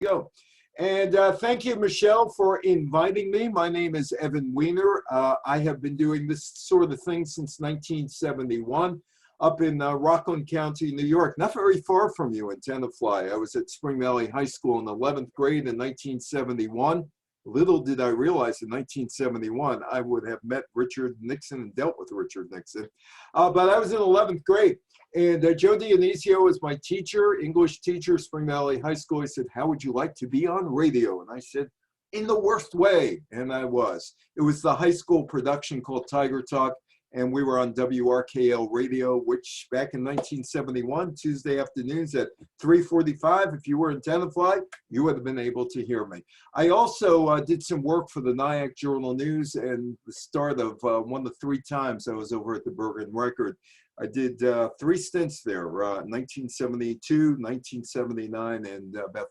go. And thank you, Michelle, for inviting me. My name is Evan Weiner. I have been doing this sort of thing since 1971 up in Rockland County, New York, not very far from you in Tenafly. I was at Spring Valley High School in the 11th grade in 1971. Little did I realize in 1971, I would have met Richard Nixon and dealt with Richard Nixon. But I was in 11th grade. And Joe Dionisio was my teacher, English teacher, Spring Valley High School. He said, how would you like to be on radio? And I said, in the worst way. And I was. It was the high school production called Tiger Talk. And we were on WRKL radio, which back in 1971, Tuesday afternoons at 3:45, if you were in Tenafly, you would have been able to hear me. I also did some work for the Nyack Journal News, and the start of one of the 3 times I was over at the Bergen Record. I did 3 stints there, 1972, 1979, and about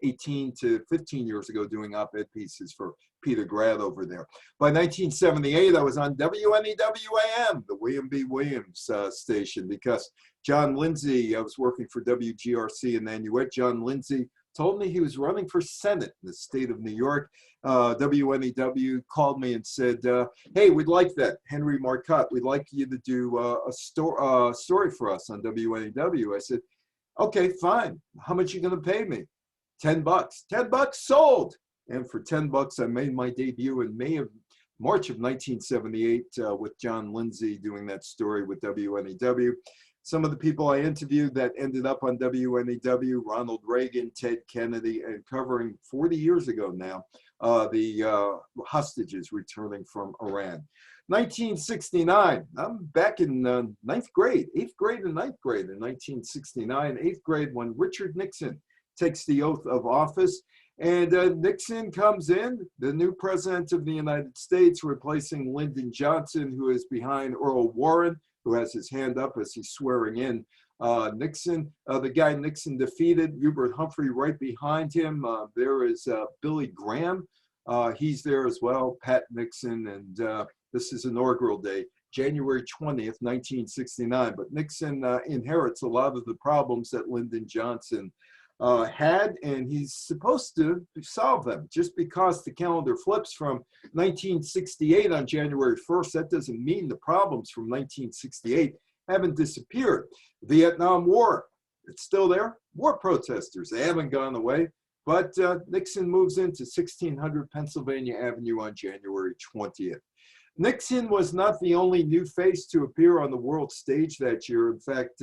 18 to 15 years ago doing op-ed pieces for Peter Grad over there. By 1978, I was on WNEWAM, the William B. Williams station, because John Lindsay, I was working for WGRC in Nanuet. John Lindsay told me he was running for Senate in the state of New York. WNEW called me and said, hey, we'd like that. Henry Marcotte, we'd like you to do a story for us on WNEW. I said, okay, fine. How much are you going to pay me? $10. $10 sold. And for $10, I made my debut in March of 1978 with John Lindsay doing that story with WNEW. Some of the people I interviewed that ended up on WNEW, Ronald Reagan, Ted Kennedy, and covering 40 years ago now, the hostages returning from Iran. 1969, I'm back in 9th grade, 8th grade and 9th grade in 1969, 8th grade when Richard Nixon takes the oath of office. And Nixon comes in, the new president of the United States, replacing Lyndon Johnson, who is behind Earl Warren, who has his hand up as he's swearing in Nixon. The guy Nixon defeated, Hubert Humphrey, right behind him. There is Billy Graham. He's there as well, Pat Nixon. And this is inaugural day, January 20th, 1969. But Nixon inherits a lot of the problems that Lyndon Johnson had, and he's supposed to solve them. Just because the calendar flips from 1968 on January 1st, that doesn't mean the problems from 1968 haven't disappeared. Vietnam War, it's still there. War protesters, they haven't gone away. But Nixon moves into 1600 Pennsylvania Avenue on January 20th. Nixon was not the only new face to appear on the world stage that year. In fact,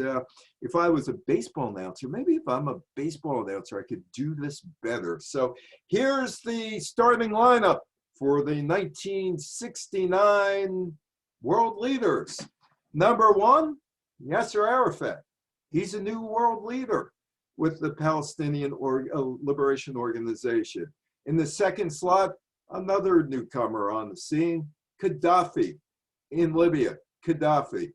if I was a baseball announcer, maybe if I'm a baseball announcer, I could do this better. So here's the starting lineup for the 1969 world leaders. Number 1, Yasser Arafat. He's a new world leader with the Palestinian Liberation Organization. In the second slot, another newcomer on the scene, Gaddafi in Libya, Gaddafi.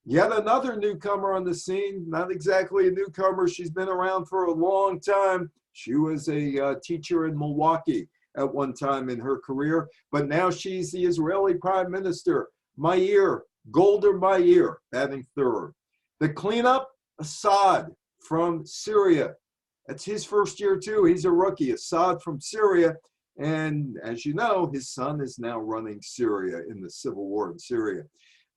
Yet another newcomer on the scene, not exactly a newcomer, she's been around for a long time. She was a teacher in Milwaukee at one time in her career, but now she's the Israeli Prime Minister, Meir, Golda Meir, batting third. The cleanup, Assad from Syria. That's his first year too, he's a rookie, Assad from Syria. And as you know, his son is now running Syria in the civil war in Syria.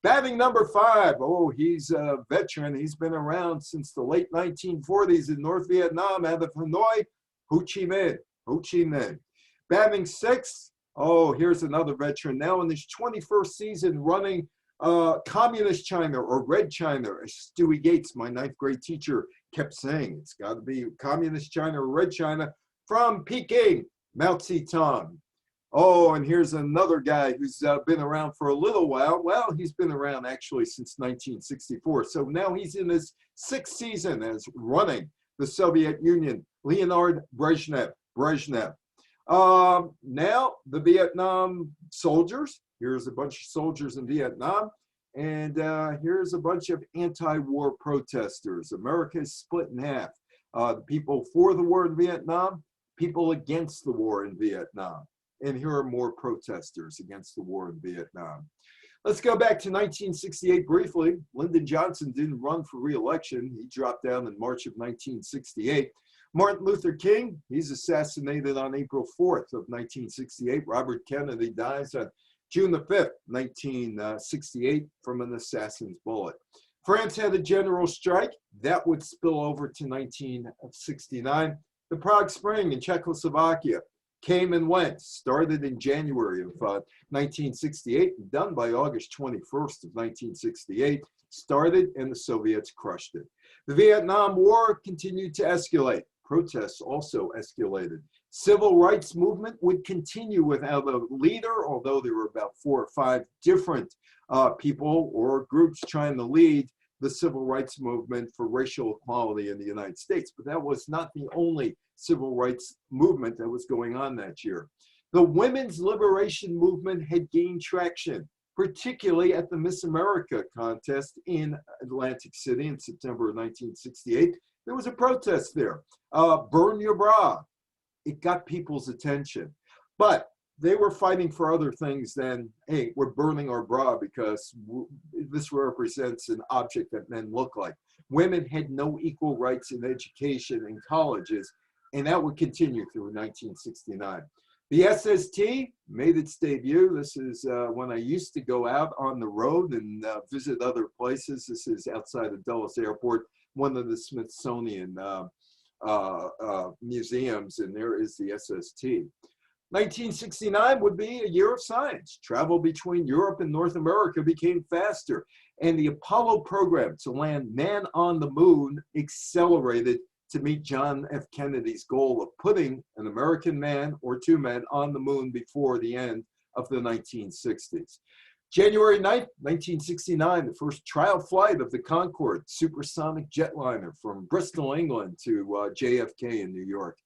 Batting number 5, oh, he's a veteran. He's been around since the late 1940s in North Vietnam, out of Hanoi, Ho Chi Minh, Ho Chi Minh. Batting 6, oh, here's another veteran now in his 21st season running Communist China or Red China, as Stewie Gates, my 9th grade teacher, kept saying. It's got to be Communist China or Red China from Peking. Mao Zedong. Oh, and here's another guy who's been around for a little while. Well, he's been around actually since 1964. So now he's in his 6th season as running the Soviet Union, Leonid Brezhnev. Now, the Vietnam soldiers. Here's a bunch of soldiers in Vietnam. And here's a bunch of anti-war protesters. America is split in half. The people for the war in Vietnam, people against the war in Vietnam. And here are more protesters against the war in Vietnam. Let's go back to 1968 briefly. Lyndon Johnson didn't run for re-election. He dropped down in March of 1968. Martin Luther King, he's assassinated on April 4th of 1968. Robert Kennedy dies on June the 5th, 1968 from an assassin's bullet. France had a general strike. That would spill over to 1969. The Prague Spring in Czechoslovakia came and went, started in January of 1968, and done by August 21st of 1968, started and the Soviets crushed it. The Vietnam War continued to escalate. Protests also escalated. Civil rights movement would continue without a leader, although there were about 4 or 5 different people or groups trying to lead the civil rights movement for racial equality in the United States. But that was not the only civil rights movement that was going on that year. The women's liberation movement had gained traction, particularly at the Miss America contest in Atlantic City in September of 1968. There was a protest there. Burn your bra. It got people's attention. But they were fighting for other things than, hey, we're burning our bra because this represents an object that men look like. Women had no equal rights in education and colleges, and that would continue through 1969. The SST made its debut. This is when I used to go out on the road and visit other places. This is outside of Dulles Airport, one of the Smithsonian museums, and there is the SST. 1969 would be a year of science. Travel between Europe and North America became faster, and the Apollo program to land man on the moon accelerated to meet John F. Kennedy's goal of putting an American man or 2 men on the moon before the end of the 1960s. January 9th, 1969, the first trial flight of the Concorde supersonic jetliner from Bristol, England to JFK in New York.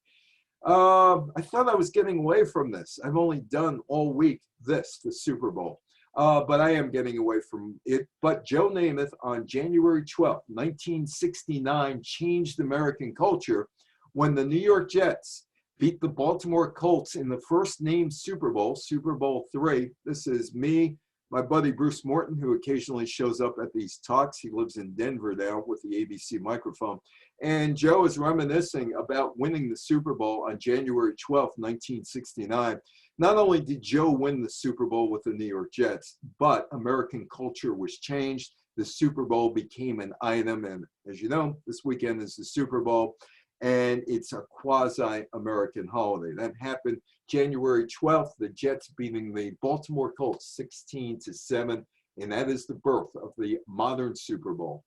I thought I was getting away from this. I've only done all week the Super Bowl, but I am getting away from it. But Joe Namath on January 12th, 1969 changed American culture when the New York Jets beat the Baltimore Colts in the first named Super Bowl, Super Bowl III. This is me, my buddy Bruce Morton, who occasionally shows up at these talks. He lives in Denver now with the ABC microphone. And Joe is reminiscing about winning the Super Bowl on January 12th, 1969. Not only did Joe win the Super Bowl with the New York Jets, but American culture was changed. The Super Bowl became an item. And as you know, this weekend is the Super Bowl, and it's a quasi-American holiday. That happened January 12th, the Jets beating the Baltimore Colts 16-7, and that is the birth of the modern Super Bowl.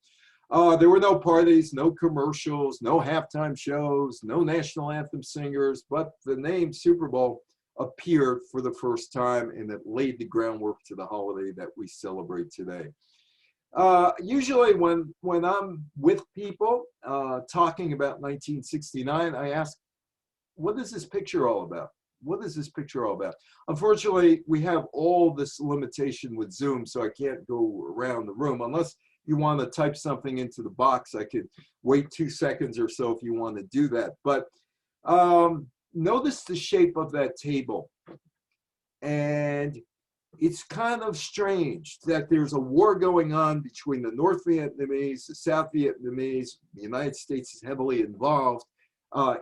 There were no parties, no commercials, no halftime shows, no national anthem singers, but the name Super Bowl appeared for the first time, and it laid the groundwork to the holiday that we celebrate today. Usually when I'm with people talking about 1969, I ask, what is this picture all about? What is this picture all about? Unfortunately, we have all this limitation with Zoom, so I can't go around the room. Unless you want to type something into the box, I could wait 2 seconds or so if you want to do that. But notice the shape of that table. And it's kind of strange that there's a war going on between the North Vietnamese, the South Vietnamese. The United States is heavily involved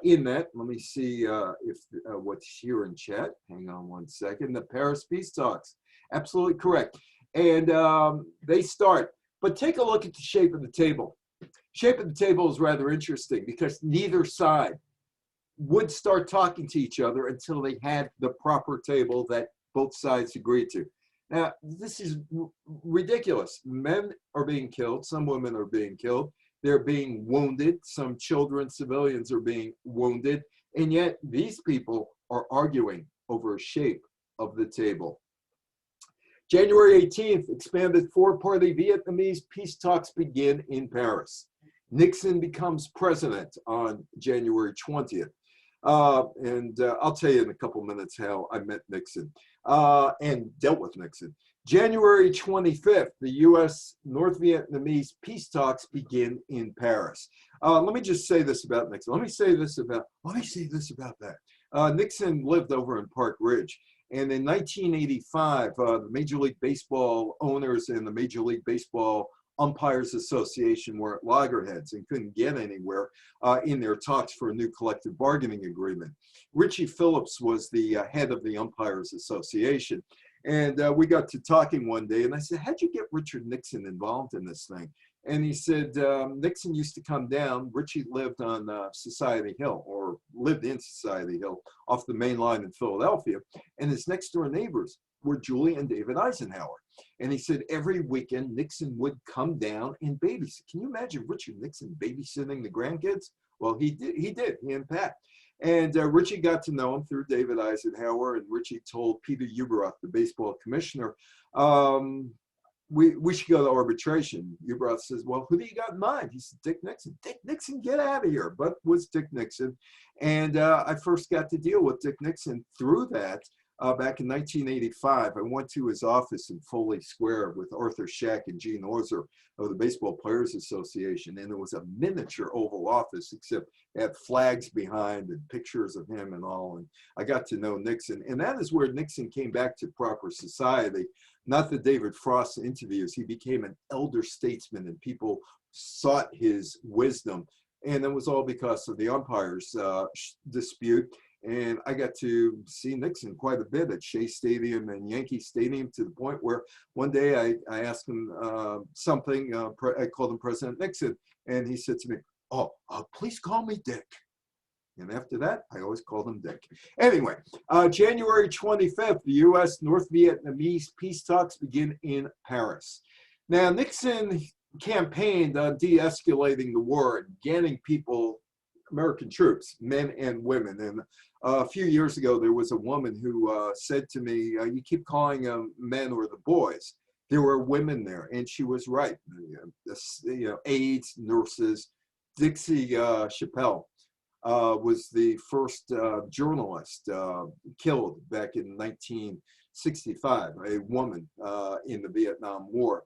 in that. Let me see if what's here in chat. Hang on 1 second. The Paris peace talks. Absolutely correct. And they start. But take a look at the shape of the table. Shape of the table is rather interesting because neither side would start talking to each other until they had the proper table that both sides agreed to. Now, this is ridiculous. Men are being killed. Some women are being killed. They're being wounded. Some children, civilians are being wounded. And yet these people are arguing over a shape of the table. January 18th, expanded 4-party Vietnamese peace talks begin in Paris. Nixon becomes president on January 20th. I'll tell you in a couple minutes how I met Nixon and dealt with Nixon. January 25th, the U.S. North Vietnamese peace talks begin in Paris. Let me just say this about Nixon. Let me say this about that. Nixon lived over in Park Ridge. And in 1985, the Major League Baseball owners and the Major League Baseball Umpires Association were at loggerheads and couldn't get anywhere in their talks for a new collective bargaining agreement. Richie Phillips was the head of the Umpires Association. And we got to talking one day, and I said, how'd you get Richard Nixon involved in this thing? And he said, Nixon used to come down. Richie lived on Society Hill, or lived in Society Hill, off the main line in Philadelphia. And his next door neighbors were Julie and David Eisenhower. And he said every weekend, Nixon would come down and babysit. Can you imagine Richard Nixon babysitting the grandkids? Well, he did, he and Pat. And Richie got to know him through David Eisenhower, and Richie told Peter Ueberroth, the baseball commissioner, we should go to arbitration. Ueberroth says, well, who do you got in mind? He said, Dick Nixon. Dick Nixon, get out of here. But was Dick Nixon. And I first got to deal with Dick Nixon through that. Back in 1985, I went to his office in Foley Square with Arthur Shack and Gene Orzer of the Baseball Players Association, and it was a miniature Oval Office, except it had flags behind and pictures of him and all, and I got to know Nixon, and that is where Nixon came back to proper society. Not the David Frost interviews. He became an elder statesman, and people sought his wisdom, and it was all because of the umpires dispute. And I got to see Nixon quite a bit at Shea Stadium and Yankee Stadium, to the point where one day I asked him something. I called him President Nixon, and he said to me, oh, please call me Dick. And after that, I always called him Dick. Anyway, January 25th, the U.S. North Vietnamese peace talks begin in Paris. Now, Nixon campaigned on de-escalating the war and getting people, American troops, men and women. And a few years ago, there was a woman who said to me, you keep calling them men or the boys. There were women there, and she was right. Aides, nurses. Dixie Chappelle was the first journalist killed back in 1965, a woman in the Vietnam War.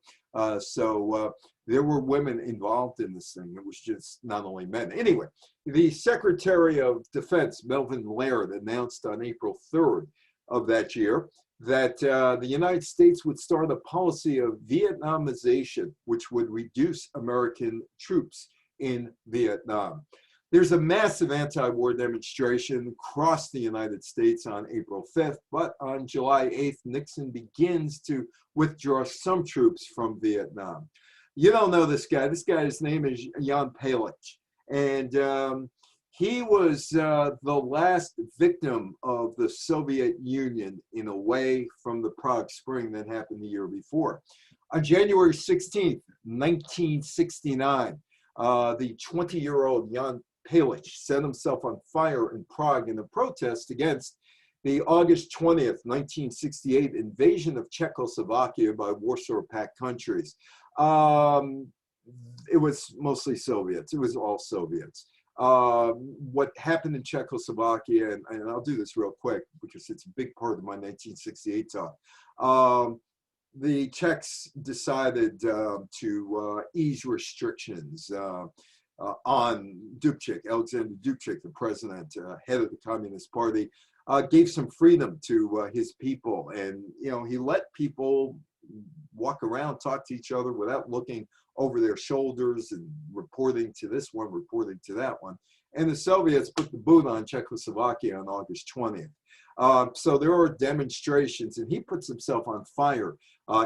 So there were women involved in this thing. It was just not only men. Anyway, the Secretary of Defense, Melvin Laird, announced on April 3rd of that year that the United States would start a policy of Vietnamization, which would reduce American troops in Vietnam. There's a massive anti-war demonstration across the United States on April 5th, but on July 8th, Nixon begins to withdraw some troops from Vietnam. You don't know this guy. This guy's name is Jan Palach, and he was the last victim of the Soviet Union, in a way, from the Prague Spring that happened the year before. On January 16th, 1969, the 20-year-old Jan Palach set himself on fire in Prague in a protest against the August 20th, 1968 invasion of Czechoslovakia by Warsaw Pact countries. It was mostly Soviets. It was all Soviets. What happened in Czechoslovakia, and I'll do this real quick because it's a big part of my 1968 talk. The Czechs decided to ease restrictions on Dubček. Alexander Dubček, the president, head of the Communist Party, gave some freedom to his people, and he let people walk around, talk to each other without looking over their shoulders and reporting to this one, reporting to that one. And the Soviets put the boot on Czechoslovakia on August 20th. So there are demonstrations, and he puts himself on fire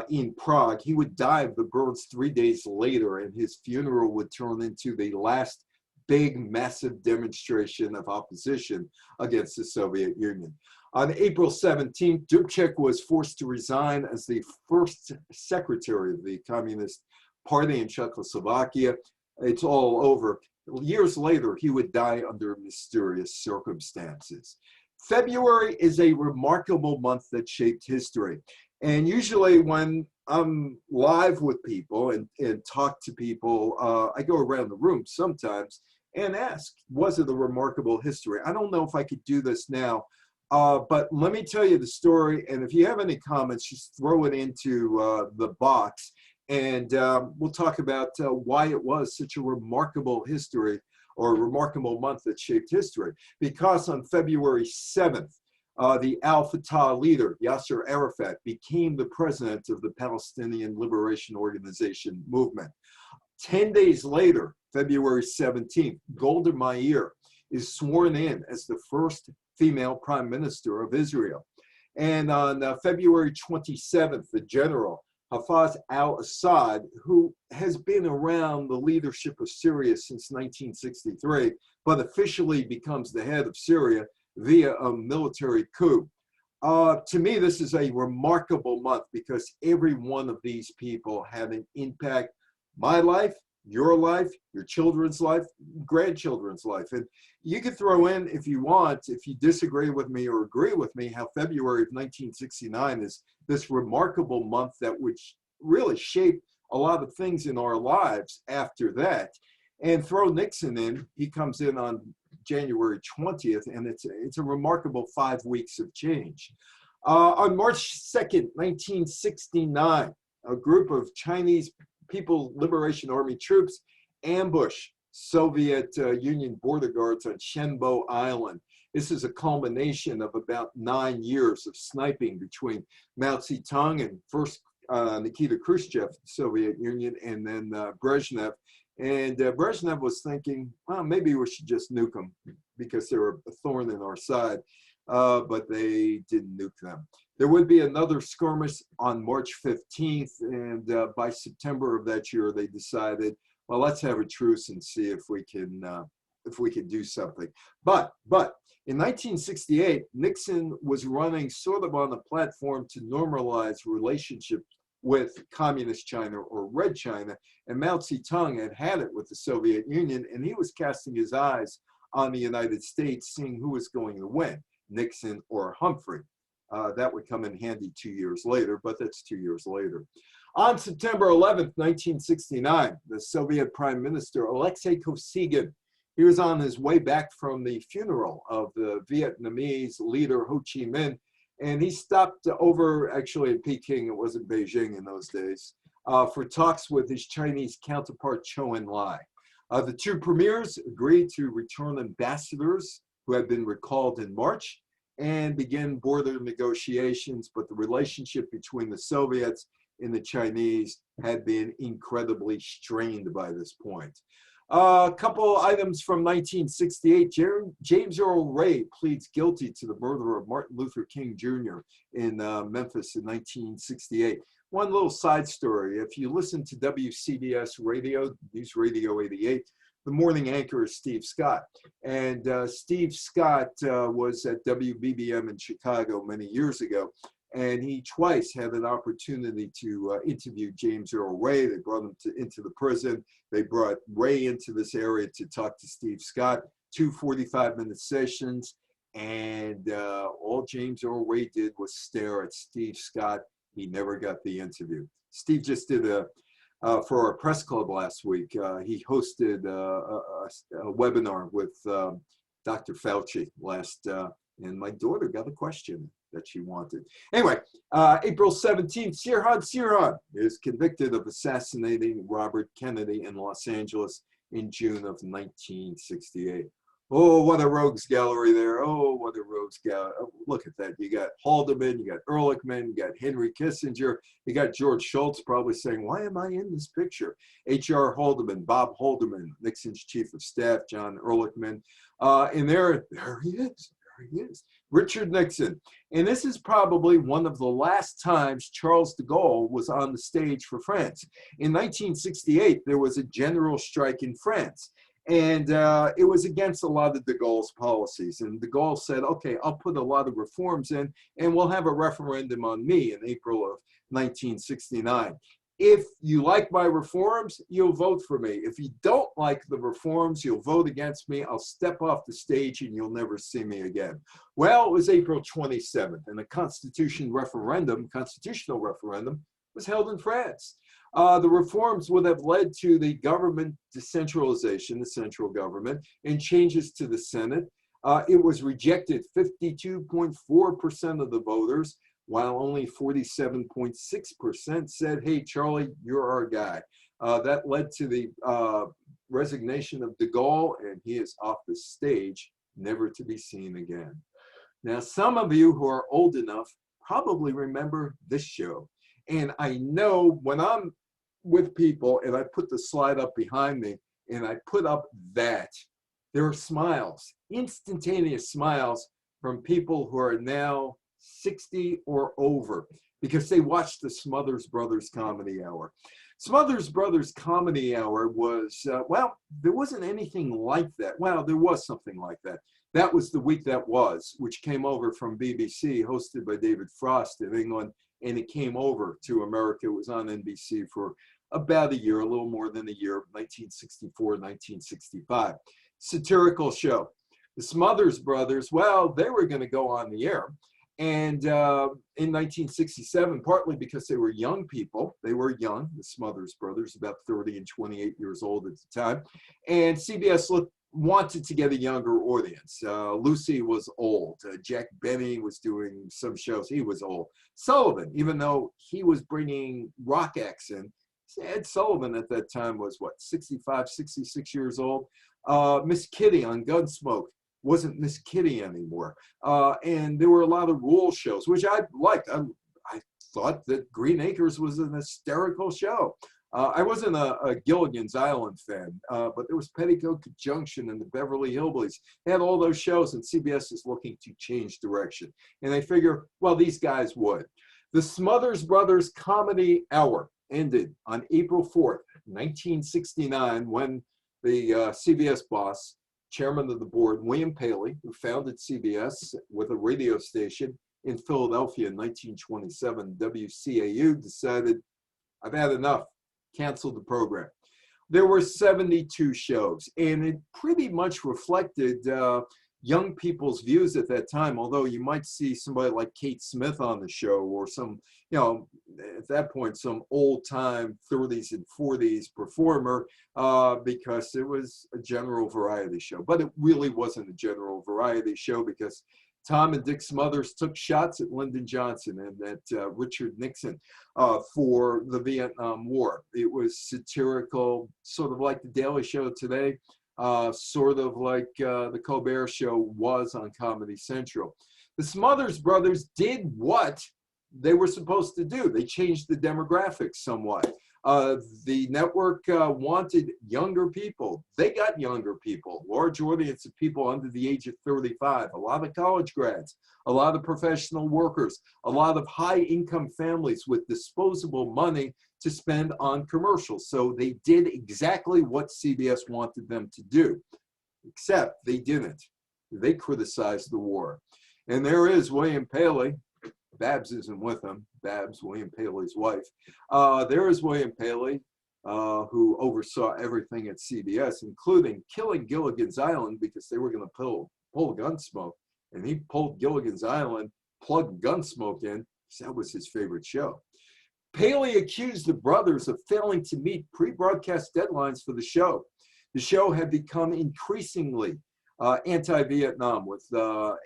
in Prague. He would die of the burns 3 days later, and his funeral would turn into the last big, massive demonstration of opposition against the Soviet Union. On April 17th, Dubček was forced to resign as the first secretary of the Communist Party in Czechoslovakia. It's all over. Years later, he would die under mysterious circumstances. February is a remarkable month that shaped history. And usually when I'm live with people and talk to people, I go around the room sometimes and ask, was it a remarkable history? I don't know if I could do this now, but let me tell you the story. And if you have any comments, just throw it into the box. And we'll talk about why it was such a remarkable history, or a remarkable month that shaped history. Because on February 7th, The Al-Fatah leader, Yasser Arafat, became the president of the Palestinian Liberation Organization movement. 10 days later, February 17th, Golda Meir is sworn in as the first female prime minister of Israel. And on February 27th, the general, Hafez al-Assad, who has been around the leadership of Syria since 1963, but officially becomes the head of Syria via a military coup. To me, this is a remarkable month because every one of these people had an impact. My life, your children's life, grandchildren's life. And you can throw in, if you want, if you disagree with me or agree with me, how February of 1969 is this remarkable month that would really shape a lot of things in our lives after that. And throw Nixon in, he comes in on January 20th, and it's a remarkable 5 weeks of change. On March 2nd, 1969, a group of Chinese People's Liberation Army troops ambush Soviet Union border guards on Shenbo Island. This is a culmination of about 9 years of sniping between Mao Zedong and first Nikita Khrushchev, the Soviet Union, and then Brezhnev. And Brezhnev was thinking, well, maybe we should just nuke them because they were a thorn in our side, but they didn't nuke them. There would be another skirmish on March 15th, and by September of that year, they decided, well, let's have a truce and see if we can do something. But in 1968, Nixon was running sort of on a platform to normalize relationships with communist China or Red China, and Mao Zedong had it with the Soviet Union, and he was casting his eyes on the United States, seeing who was going to win, Nixon or Humphrey. That would come in handy 2 years later, but that's 2 years later. On September 11th, 1969, the Soviet Prime Minister, Alexei Kosygin, he was on his way back from the funeral of the Vietnamese leader Ho Chi Minh, and he stopped over, actually in Peking, it wasn't Beijing in those days, for talks with his Chinese counterpart, Zhou Enlai. The two premiers agreed to return ambassadors who had been recalled in March and begin border negotiations, but the relationship between the Soviets and the Chinese had been incredibly strained by this point. A couple items from 1968. James Earl Ray pleads guilty to the murder of Martin Luther King Jr. in Memphis in 1968. One little side story. If you listen to WCBS radio, News Radio 88, the morning anchor is Steve Scott. And Steve Scott was at WBBM in Chicago many years ago. And he twice had an opportunity to interview James Earl Ray. They brought him into the prison. They brought Ray into this area to talk to Steve Scott, 2 45-minute sessions. And all James Earl Ray did was stare at Steve Scott. He never got the interview. Steve just did for our press club last week, he hosted a webinar with Dr. Fauci and my daughter got a question that she wanted. Anyway, April 17th, Sirhan is convicted of assassinating Robert Kennedy in Los Angeles in June of 1968. Oh, what a rogues gallery there. Oh, what a rogues gallery. Oh, look at that. You got Haldeman, you got Ehrlichman, you got Henry Kissinger, you got George Shultz probably saying, why am I in this picture? H.R. Haldeman, Bob Haldeman, Nixon's chief of staff, John Ehrlichman. And there he is. There he is. Richard Nixon. And this is probably one of the last times Charles de Gaulle was on the stage for France. In 1968, there was a general strike in France. And it was against a lot of de Gaulle's policies. And de Gaulle said, okay, I'll put a lot of reforms in, and we'll have a referendum on me in April of 1969. If you like my reforms, you'll vote for me. If you don't like the reforms, you'll vote against me. I'll step off the stage and you'll never see me again. Well, it was April 27th, and a constitutional referendum was held in France. The reforms would have led to the government decentralization, the central government, and changes to the Senate. It was rejected 52.4% of the voters, while only 47.6% said, hey, Charlie, you're our guy. That led to the resignation of de Gaulle, and he is off the stage, never to be seen again. Now, some of you who are old enough probably remember this show. And I know when I'm with people and I put the slide up behind me and I put up that, there are smiles, instantaneous smiles from people who are now 60 or over because they watched the Smothers Brothers Comedy Hour. Smothers Brothers Comedy Hour was, well, there wasn't anything like that. Well, there was something like that. That was The Week That Was, which came over from BBC, hosted by David Frost in England, and it came over to America. It was on NBC for about a year, a little more than a year, 1964, 1965. Satirical show. The Smothers Brothers, well, they were going to go on the air. And in 1967, partly because they were young people, they were young, the Smothers Brothers, about 30 and 28 years old at the time. And CBS wanted to get a younger audience. Lucy was old. Jack Benny was doing some shows. He was old. Sullivan, even though he was bringing rock acts in, Ed Sullivan at that time was, what, 65, 66 years old? Miss Kitty on Gunsmoke wasn't Miss Kitty anymore. And there were a lot of rule shows, which I liked. I thought that Green Acres was an hysterical show. I wasn't a Gilligan's Island fan, but there was Petticoat Junction and the Beverly Hillbillies. They had all those shows, and CBS is looking to change direction. And they figure, well, these guys would. The Smothers Brothers Comedy Hour ended on April 4th, 1969, when the CBS boss, chairman of the board, William Paley, who founded CBS with a radio station in Philadelphia in 1927, WCAU, decided, I've had enough, canceled the program. There were 72 shows, and it pretty much reflected young people's views at that time, although you might see somebody like Kate Smith on the show, or some, you know, at that point, some old-time 30s and 40s performer, because it was a general variety show. But it really wasn't a general variety show, because Tom and Dick Smothers took shots at Lyndon Johnson and at Richard Nixon for the Vietnam War. It was satirical, sort of like The Daily Show today, sort of like the Colbert Show was on Comedy Central. The Smothers Brothers did what they were supposed to do. They changed the demographics somewhat. The network wanted younger people. They got younger people, large audience of people under the age of 35, a lot of college grads, a lot of professional workers, a lot of high-income families with disposable money to spend on commercials. So they did exactly what CBS wanted them to do, except they didn't. They criticized the war. And there is William Paley. Babs isn't with him. Babs, William Paley's wife. There is William Paley, who oversaw everything at CBS, including killing Gilligan's Island because they were going to pull Gunsmoke. And he pulled Gilligan's Island, plugged Gunsmoke in, because that was his favorite show. Paley accused the brothers of failing to meet pre-broadcast deadlines for the show. The show had become increasingly anti-Vietnam, with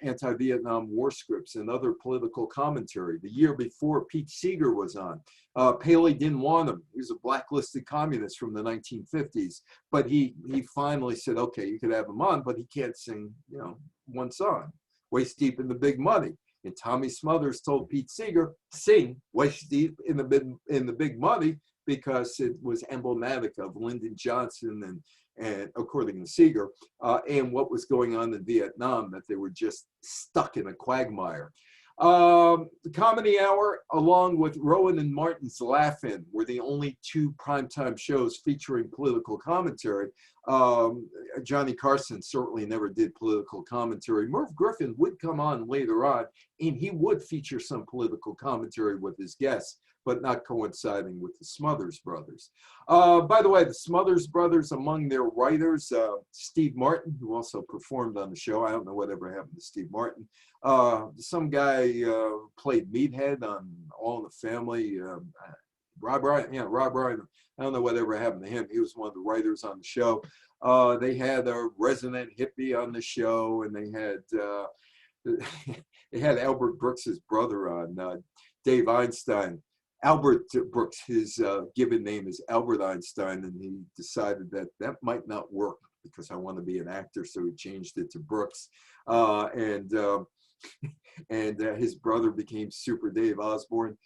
anti-Vietnam war scripts and other political commentary. The year before, Pete Seeger was on. Paley didn't want him. He was a blacklisted communist from the 1950s, but he finally said, okay, you could have him on, but he can't sing, you know, one song, Waist Deep in the Big Money. And Tommy Smothers told Pete Seeger, sing Waist Deep in the Big Money, because it was emblematic of Lyndon Johnson and according to Seeger, and what was going on in Vietnam, that they were just stuck in a quagmire. The Comedy Hour, along with Rowan and Martin's Laugh-In, were the only two primetime shows featuring political commentary. Johnny Carson certainly never did political commentary. Merv Griffin would come on later on, and he would feature some political commentary with his guests, but not coinciding with the Smothers Brothers. By the way, the Smothers Brothers, among their writers, Steve Martin, who also performed on the show. I don't know whatever happened to Steve Martin. Some guy played Meathead on All in the Family. Rob Ryan, yeah, Rob Ryan. I don't know whatever happened to him. He was one of the writers on the show. They had a resident hippie on the show, and they had Albert Brooks's brother on, Dave Einstein. Albert Brooks, his given name is Albert Einstein, and he decided that might not work because I want to be an actor, so he changed it to Brooks. and his brother became Super Dave Osborne.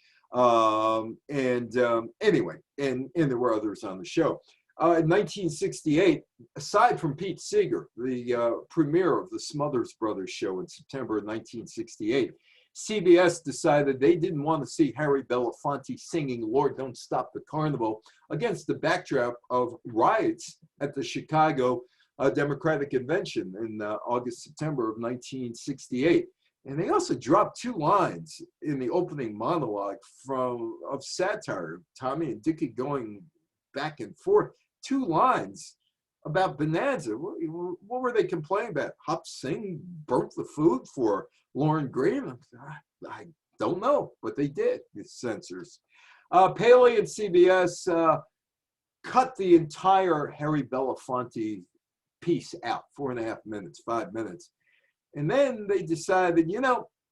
Anyway, and there were others on the show. In 1968, aside from Pete Seeger, the premiere of the Smothers Brothers show in September of 1968, CBS decided they didn't want to see Harry Belafonte singing Lord Don't Stop the Carnival against the backdrop of riots at the Chicago Democratic Convention in August, September of 1968. And they also dropped 2 lines in the opening monologue of satire, Tommy and Dickie going back and forth. 2 lines about Bonanza. What were they complaining about? Hop Singh burnt the food for Lauren Green? I don't know, but they did, the censors. Paley and CBS cut the entire Harry Belafonte piece out, 4.5 minutes, 5 minutes. And then they decided,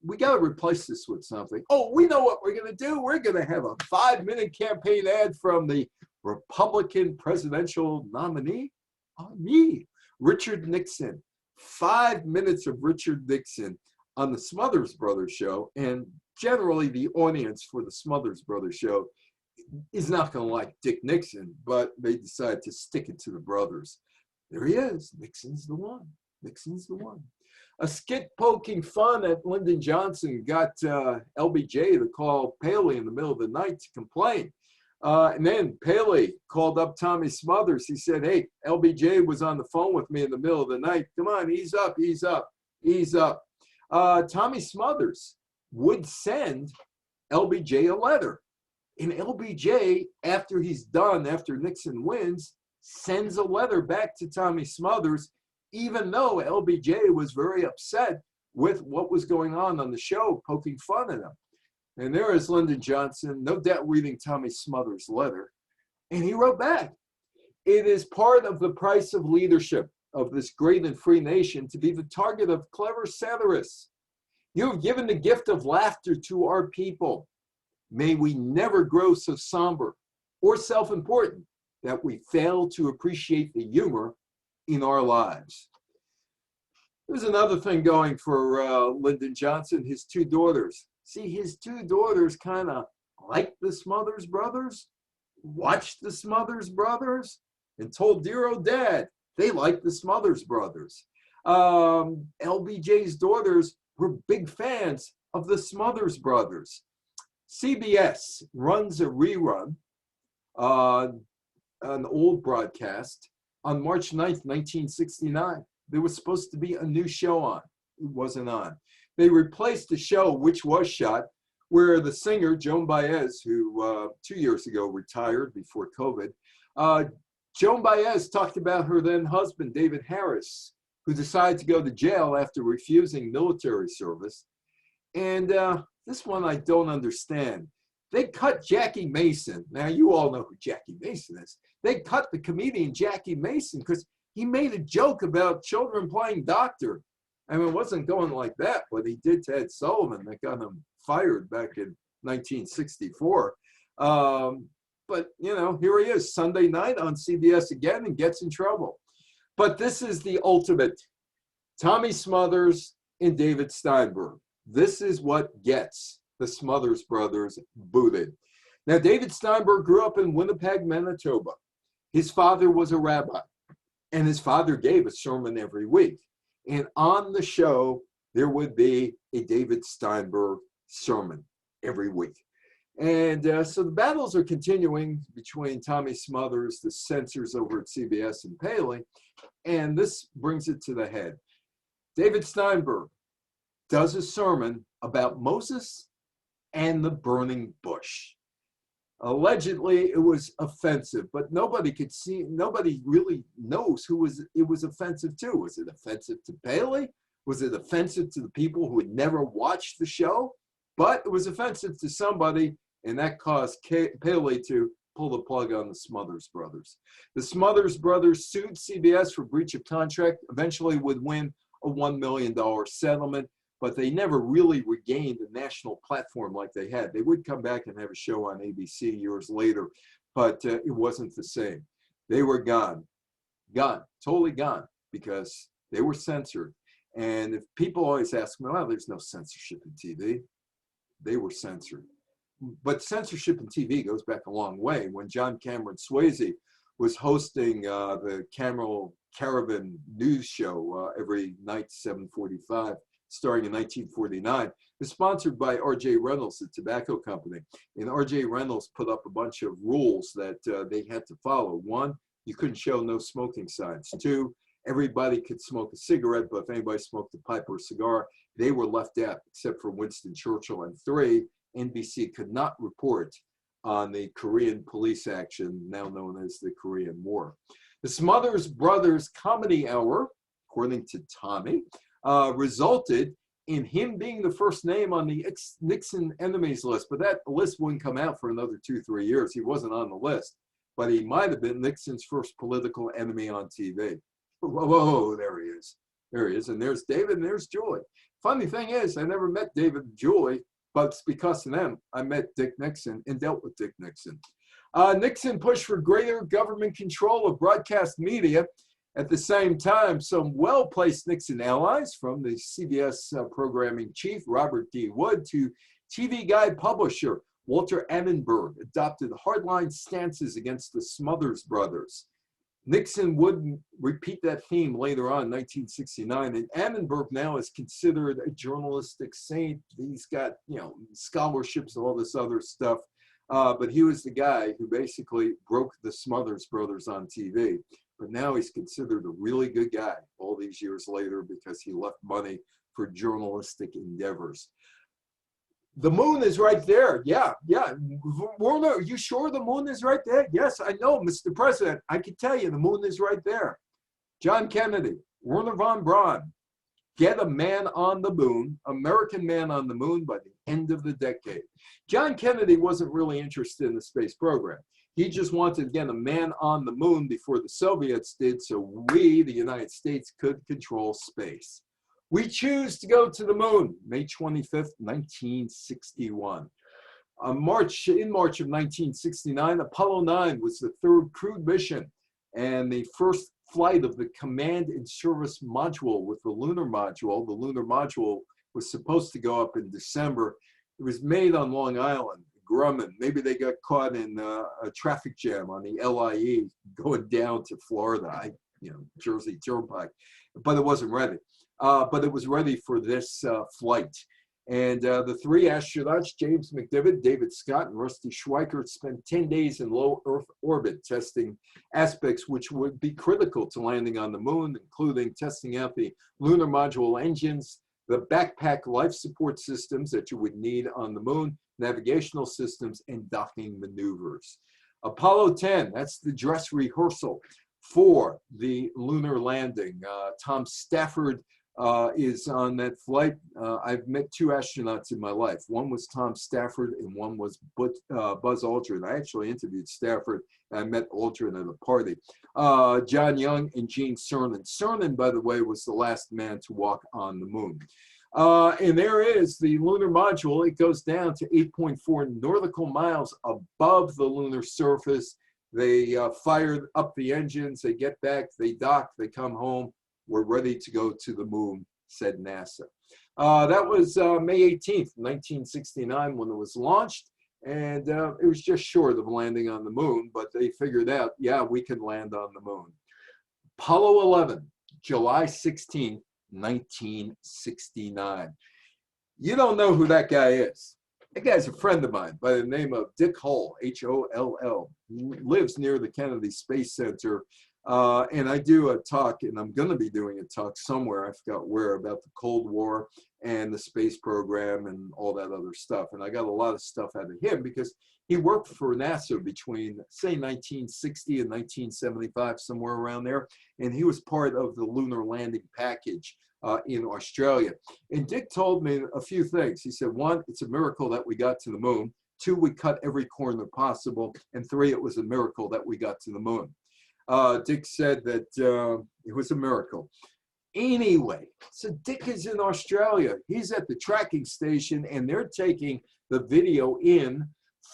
we got to replace this with something. Oh, we know what we're going to do. We're going to have a 5-minute campaign ad from the Republican presidential nominee, me, Richard Nixon. 5 minutes of Richard Nixon on the Smothers Brothers show. And generally the audience for the Smothers Brothers show is not going to like Dick Nixon, but they decided to stick it to the brothers. There he is. Nixon's the one. Nixon's the one. A skit poking fun at Lyndon Johnson got LBJ to call Paley in the middle of the night to complain. And then Paley called up Tommy Smothers. He said, hey, LBJ was on the phone with me in the middle of the night. Come on, ease up, ease up, ease up. Tommy Smothers would send LBJ a letter. And LBJ, after he's done, after Nixon wins, sends a letter back to Tommy Smothers, even though LBJ was very upset with what was going on the show, poking fun at him. And there is Lyndon Johnson, no doubt reading Tommy Smothers' letter. And he wrote back, it is part of the price of leadership of this great and free nation to be the target of clever satirists. You have given the gift of laughter to our people. May we never grow so somber or self-important that we fail to appreciate the humor in our lives. There's another thing going for Lyndon Johnson, his 2 daughters. See, his 2 daughters kind of liked the Smothers Brothers, watched the Smothers Brothers, and told dear old dad they liked the Smothers Brothers. LBJ's daughters were big fans of the Smothers Brothers. CBS runs a rerun, an old broadcast, on March 9th, 1969. There was supposed to be a new show on. It wasn't on. They replaced the show, which was shot, where the singer, Joan Baez, who 2 years ago retired before COVID, Joan Baez talked about her then husband, David Harris, who decided to go to jail after refusing military service. And this one I don't understand. They cut Jackie Mason. Now, you all know who Jackie Mason is. They cut the comedian Jackie Mason because he made a joke about children playing doctor. I mean, it wasn't going like that, but he did to Ed Sullivan that got him fired back in 1964. But, here he is Sunday night on CBS again and gets in trouble. But this is the ultimate. Tommy Smothers and David Steinberg. This is what gets the Smothers Brothers booted. Now, David Steinberg grew up in Winnipeg, Manitoba. His father was a rabbi, and his father gave a sermon every week. And on the show, there would be a David Steinberg sermon every week. And so the battles are continuing between Tommy Smothers, the censors over at CBS, and Paley. And this brings it to the head. David Steinberg does a sermon about Moses and the burning bush. Allegedly, it was offensive, but nobody really knows who it was offensive to. Was it offensive to Paley? Was it offensive to the people who had never watched the show? But it was offensive to somebody, and that caused Paley to pull the plug on the Smothers Brothers. The Smothers Brothers sued CBS for breach of contract, eventually would win a $1 million settlement, but they never really regained a national platform like they had. They would come back and have a show on ABC years later, but it wasn't the same. They were gone, totally gone, because they were censored. And if people always ask me, well, there's no censorship in TV, they were censored. But censorship in TV goes back a long way. When John Cameron Swayze was hosting the Caravan news show every night, 7:45, starting in 1949, it was sponsored by R.J. Reynolds, the tobacco company. And R.J. Reynolds put up a bunch of rules that they had to follow. One, you couldn't show no smoking signs. Two, everybody could smoke a cigarette, but if anybody smoked a pipe or a cigar, they were left out, except for Winston Churchill. And three, NBC could not report on the Korean police action, now known as the Korean War. The Smothers Brothers Comedy Hour, according to Tommy, resulted in him being the first name on the Nixon enemies list, but that list wouldn't come out for another 2-3 years. He wasn't on the list, but he might have been Nixon's first political enemy on TV. Whoa, there he is. There he is, and there's David, and there's Julie. Funny thing is, I never met David and Julie, but it's because of them I met Dick Nixon and dealt with Dick Nixon. Nixon pushed for greater government control of broadcast media. At the same time, some well-placed Nixon allies, from the CBS programming chief, Robert D. Wood, to TV guide publisher Walter Annenberg, adopted hardline stances against the Smothers Brothers. Nixon would repeat that theme later on in 1969, and Annenberg now is considered a journalistic saint. He's got, scholarships and all this other stuff, but he was the guy who basically broke the Smothers Brothers on TV. But now he's considered a really good guy all these years later because he left money for journalistic endeavors. The moon is right there. Yeah. Werner, are you sure the moon is right there? Yes, I know, Mr. President. I can tell you the moon is right there. John Kennedy, Werner von Braun, get a man on the moon, American man on the moon by the end of the decade. John Kennedy wasn't really interested in the space program. He just wanted to get a man on the moon before the Soviets did, so we, the United States, could control space. We choose to go to the moon, May 25th, 1961. In March of 1969, Apollo 9 was the third crewed mission and the first flight of the Command and Service Module with the lunar module. The lunar module was supposed to go up in December. It was made on Long Island, Grumman. Maybe they got caught in a traffic jam on the LIE going down to Florida, Jersey Turnpike, but it wasn't ready. But it was ready for this flight. And the three astronauts, James McDivitt, David Scott, and Rusty Schweickart, spent 10 days in low Earth orbit testing aspects which would be critical to landing on the moon, including testing out the lunar module engines, the backpack life support systems that you would need on the moon, navigational systems, and docking maneuvers. Apollo 10, that's the dress rehearsal for the lunar landing. Tom Stafford is on that flight. I've met two astronauts in my life. One was Tom Stafford and one was Buzz Aldrin. I actually interviewed Stafford and I met Aldrin at a party. John Young and Gene Cernan. Cernan, by the way, was the last man to walk on the moon. And there is the lunar module. It goes down to 8.4 nautical miles above the lunar surface. They fired up the engines. They get back. They dock. They come home. We're ready to go to the moon, said NASA. That was May 18th, 1969 when it was launched. And it was just short of landing on the moon, but they figured out, yeah, we can land on the moon. Apollo 11, July 16th, 1969. You don't know who that guy is. That guy's a friend of mine by the name of Dick Hull, H-O-L-L. He lives near the Kennedy Space Center. And I do a talk, and I'm going to be doing a talk somewhere, I forgot where, about the Cold War and the space program and all that other stuff. And I got a lot of stuff out of him because he worked for NASA between, say, 1960 and 1975, somewhere around there. And he was part of the lunar landing package in Australia. And Dick told me a few things. He said, one, it's a miracle that we got to the moon. Two, we cut every corner possible. And three, it was a miracle that we got to the moon. Dick said that it was a miracle. Anyway, so Dick is in Australia. He's at the tracking station, and they're taking the video in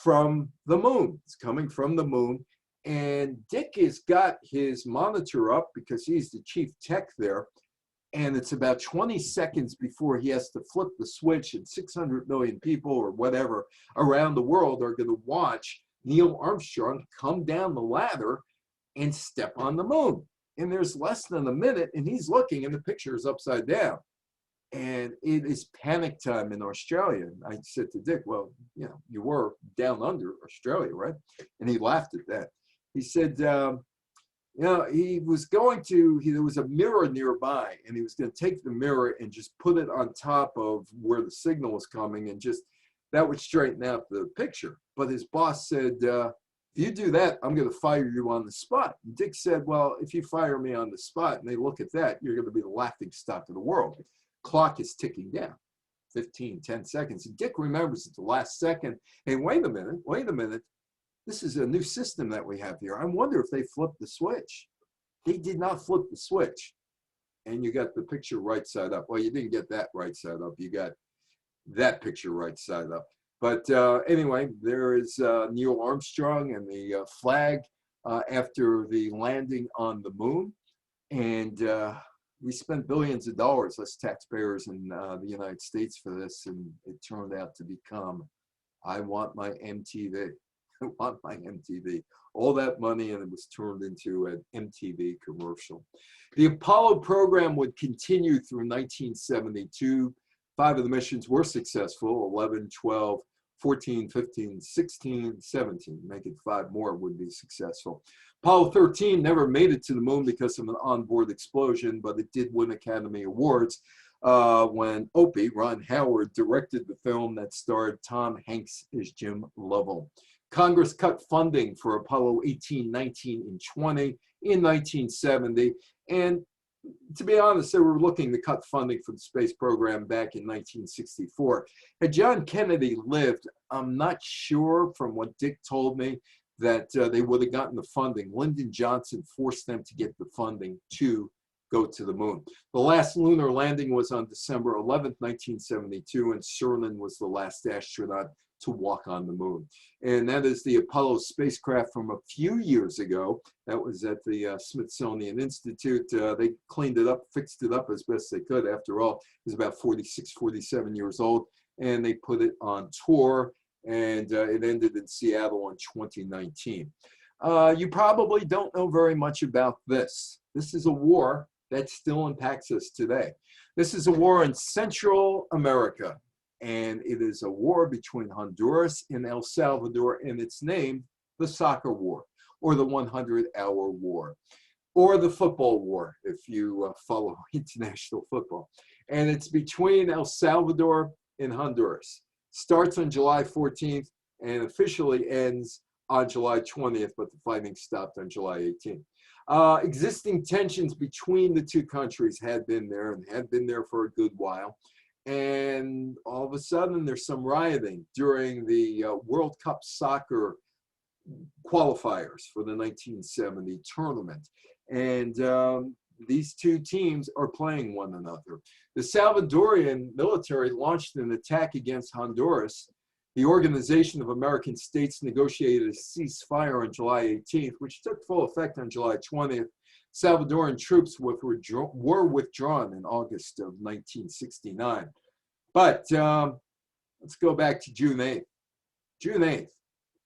from the moon. It's coming from the moon. And Dick has got his monitor up because he's the chief tech there. And it's about 20 seconds before he has to flip the switch, and 600 million people or whatever around the world are going to watch Neil Armstrong come down the ladder and step on the moon. And there's less than a minute, and he's looking, and the picture is upside down. And it is panic time in Australia. And I said to Dick, well, you know, you were down under Australia, right? And he laughed at that. He said, you know, he was going to, there was a mirror nearby, and he was going to take the mirror and just put it on top of where the signal was coming, and just, that would straighten out the picture. But his boss said, if you do that, I'm going to fire you on the spot. And Dick said, well, if you fire me on the spot and they look at that, you're going to be the laughing stock of the world. Clock is ticking down, 15, 10 seconds. And Dick remembers at the last second, hey, wait a minute. This is a new system that we have here. I wonder if they flipped the switch. They did not flip the switch. And you got the picture right side up. Well, you didn't get that right side up. You got that picture right side up. But anyway, there is Neil Armstrong and the flag after the landing on the moon. And we spent billions of dollars, us taxpayers in the United States, for this. And it turned out to become, I want my MTV. I want my MTV. All that money, and it was turned into an MTV commercial. The Apollo program would continue through 1972. 5 of the missions were successful, 11, 12, 14, 15, 16, 17. Make it 5 more would be successful. Apollo 13 never made it to the moon because of an onboard explosion, but it did win Academy Awards when Opie, Ron Howard, directed the film that starred Tom Hanks as Jim Lovell. Congress cut funding for Apollo 18, 19, and 20 in 1970. And to be honest, they were looking to cut funding for the space program back in 1964. Had John Kennedy lived, I'm not sure from what Dick told me that they would have gotten the funding. Lyndon Johnson forced them to get the funding to go to the moon. The last lunar landing was on December 11th, 1972, and Cernan was the last astronaut to walk on the moon. And that is the Apollo spacecraft from a few years ago. That was at the Smithsonian Institute. They cleaned it up, fixed it up as best they could. After all, it was about 46, 47 years old, and they put it on tour, and it ended in Seattle in 2019. You probably don't know very much about this. This is a war that still impacts us today. This is a war in Central America. And it is a war between Honduras and El Salvador, and it's named the Soccer War, or the 100-Hour War, or the Football War, if you follow international football. And it's between El Salvador and Honduras. Starts on July 14th and officially ends on July 20th, but the fighting stopped on July 18th. Existing tensions between the two countries had been there, and had been there for a good while. And all of a sudden, there's some rioting during the World Cup soccer qualifiers for the 1970 tournament. And these two teams are playing one another. The Salvadorian military launched an attack against Honduras. The Organization of American States negotiated a ceasefire on July 18th, which took full effect on July 20th. Salvadoran troops were withdrawn in August of 1969. But let's go back to June 8th. June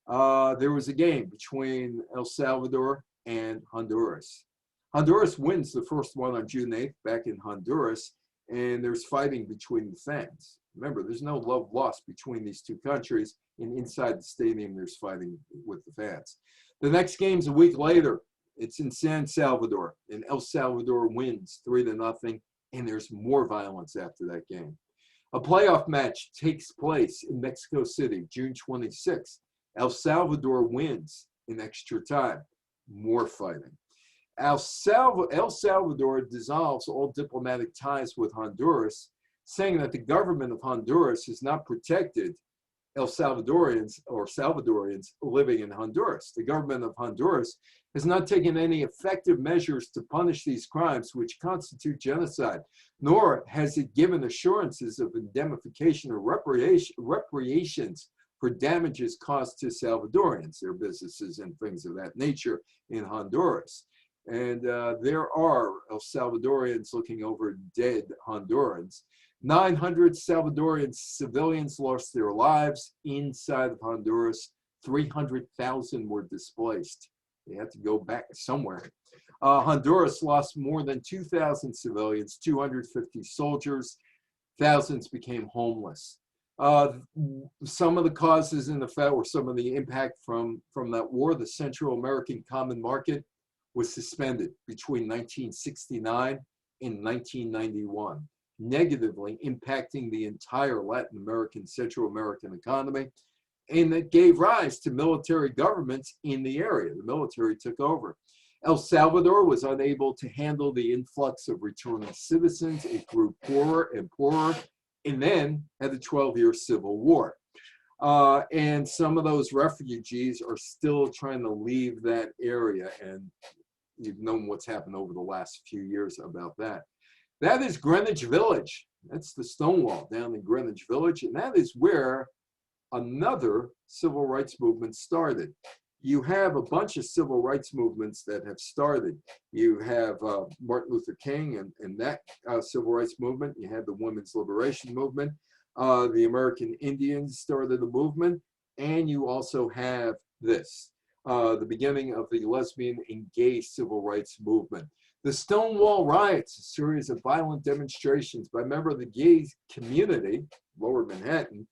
8th, there was a game between El Salvador and Honduras. Honduras wins the first one on June 8th back in Honduras, and there's fighting between the fans. Remember, there's no love lost between these two countries, and inside the stadium, there's fighting with the fans. The next game's a week later. It's in San Salvador, and El Salvador wins 3-0, and there's more violence after that game. A playoff match takes place in Mexico City, June 26th. El Salvador wins in extra time. More fighting. El Salvador dissolves all diplomatic ties with Honduras, saying that the government of Honduras has not protected El Salvadorians or Salvadorians living in Honduras. The government of Honduras has not taken any effective measures to punish these crimes, which constitute genocide, nor has it given assurances of indemnification or reparations for damages caused to Salvadorians, their businesses and things of that nature in Honduras. And there are El Salvadorians looking over dead Hondurans. 900 Salvadorian civilians lost their lives inside of Honduras. 300,000 were displaced. They had to go back somewhere. Honduras lost more than 2,000 civilians, 250 soldiers. Thousands became homeless. Some of the causes in effect were some of the impact from that war. The Central American Common Market was suspended between 1969 and 1991, negatively impacting the entire Latin American, Central American economy. And it gave rise to military governments in the area. The military took over. El Salvador was unable to handle the influx of returning citizens. It grew poorer and poorer, and then had the 12-year civil war. And some of those refugees are still trying to leave that area, and you've known what's happened over the last few years about that. That is Greenwich Village. That's the Stonewall down in Greenwich Village, and that is where another civil rights movement started. You have a bunch of civil rights movements that have started. You have Martin Luther King and that civil rights movement. You have the women's liberation movement. The American Indians started a movement. And you also have this, the beginning of the lesbian and gay civil rights movement. The Stonewall Riots, a series of violent demonstrations by members of the gay community, Lower Manhattan,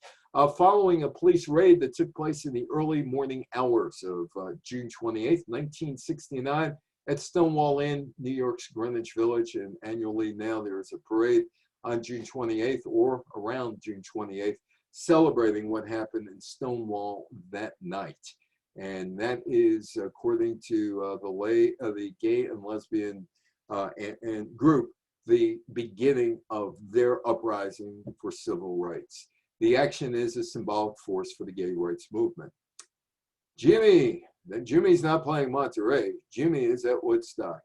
following a police raid that took place in the early morning hours of June 28th, 1969 at Stonewall Inn, New York's Greenwich Village. And annually now there is a parade on June 28th or around June 28th, celebrating what happened in Stonewall that night. And that is, according to the gay and lesbian and group, the beginning of their uprising for civil rights. The action is a symbolic force for the gay rights movement. Jimmy's not playing Monterey. Jimmy is at Woodstock.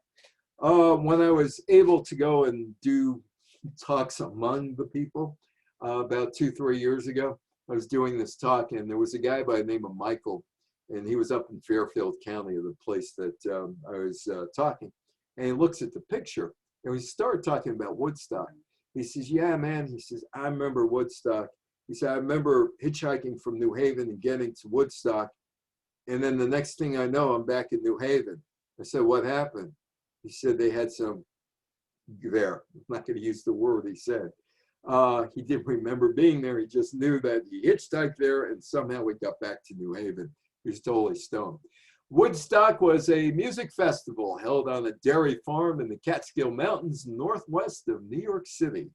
When I was able to go and do talks among the people about 2-3 years ago, I was doing this talk, and there was a guy by the name of Michael, and he was up in Fairfield County, the place that I was talking, and he looks at the picture, and we started talking about Woodstock. He says, yeah, man, he says, I remember Woodstock. He said, I remember hitchhiking from New Haven and getting to Woodstock. And then the next thing I know, I'm back in New Haven. I said, what happened? He said they had some there. I'm not going to use the word he said. He didn't remember being there. He just knew that he hitchhiked there and somehow we got back to New Haven. He was totally stoned. Woodstock was a music festival held on a dairy farm in the Catskill Mountains northwest of New York City.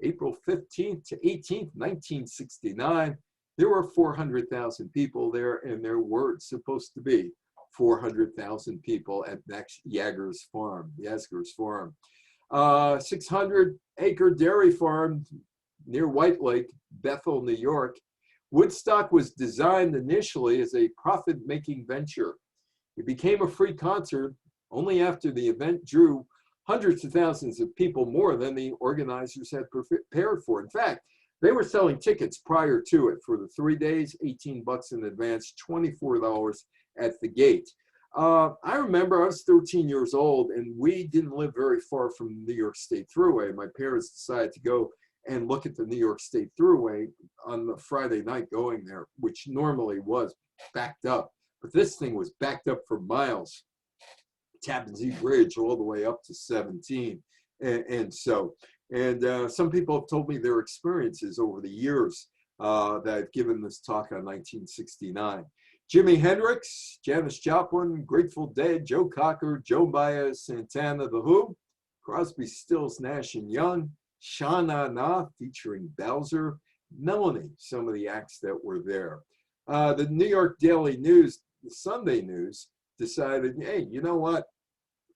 April 15th to 18th, 1969, there were 400,000 people there, and there were supposed to be 400,000 people at Yager's farm, 600-acre dairy farm near White Lake, Bethel, New York. Woodstock was designed initially as a profit-making venture. It became a free concert only after the event drew hundreds of thousands of people more than the organizers had prepared for. In fact, they were selling tickets prior to it for the 3 days, $18 in advance, $24 at the gate. I remember I was 13 years old and we didn't live very far from the New York State Thruway. My parents decided to go and look at the New York State Thruway on the Friday night going there, which normally was backed up. But this thing was backed up for miles. Tappan Zee Bridge all the way up to 17. And some people have told me their experiences over the years that I've given this talk on 1969. Jimi Hendrix, Janis Joplin, Grateful Dead, Joe Cocker, Joe Baez, Santana, The Who, Crosby, Stills, Nash and Young, Sha Na Na featuring Bowser, Melanie, some of the acts that were there. The New York Daily News, the Sunday News, decided, hey, you know what?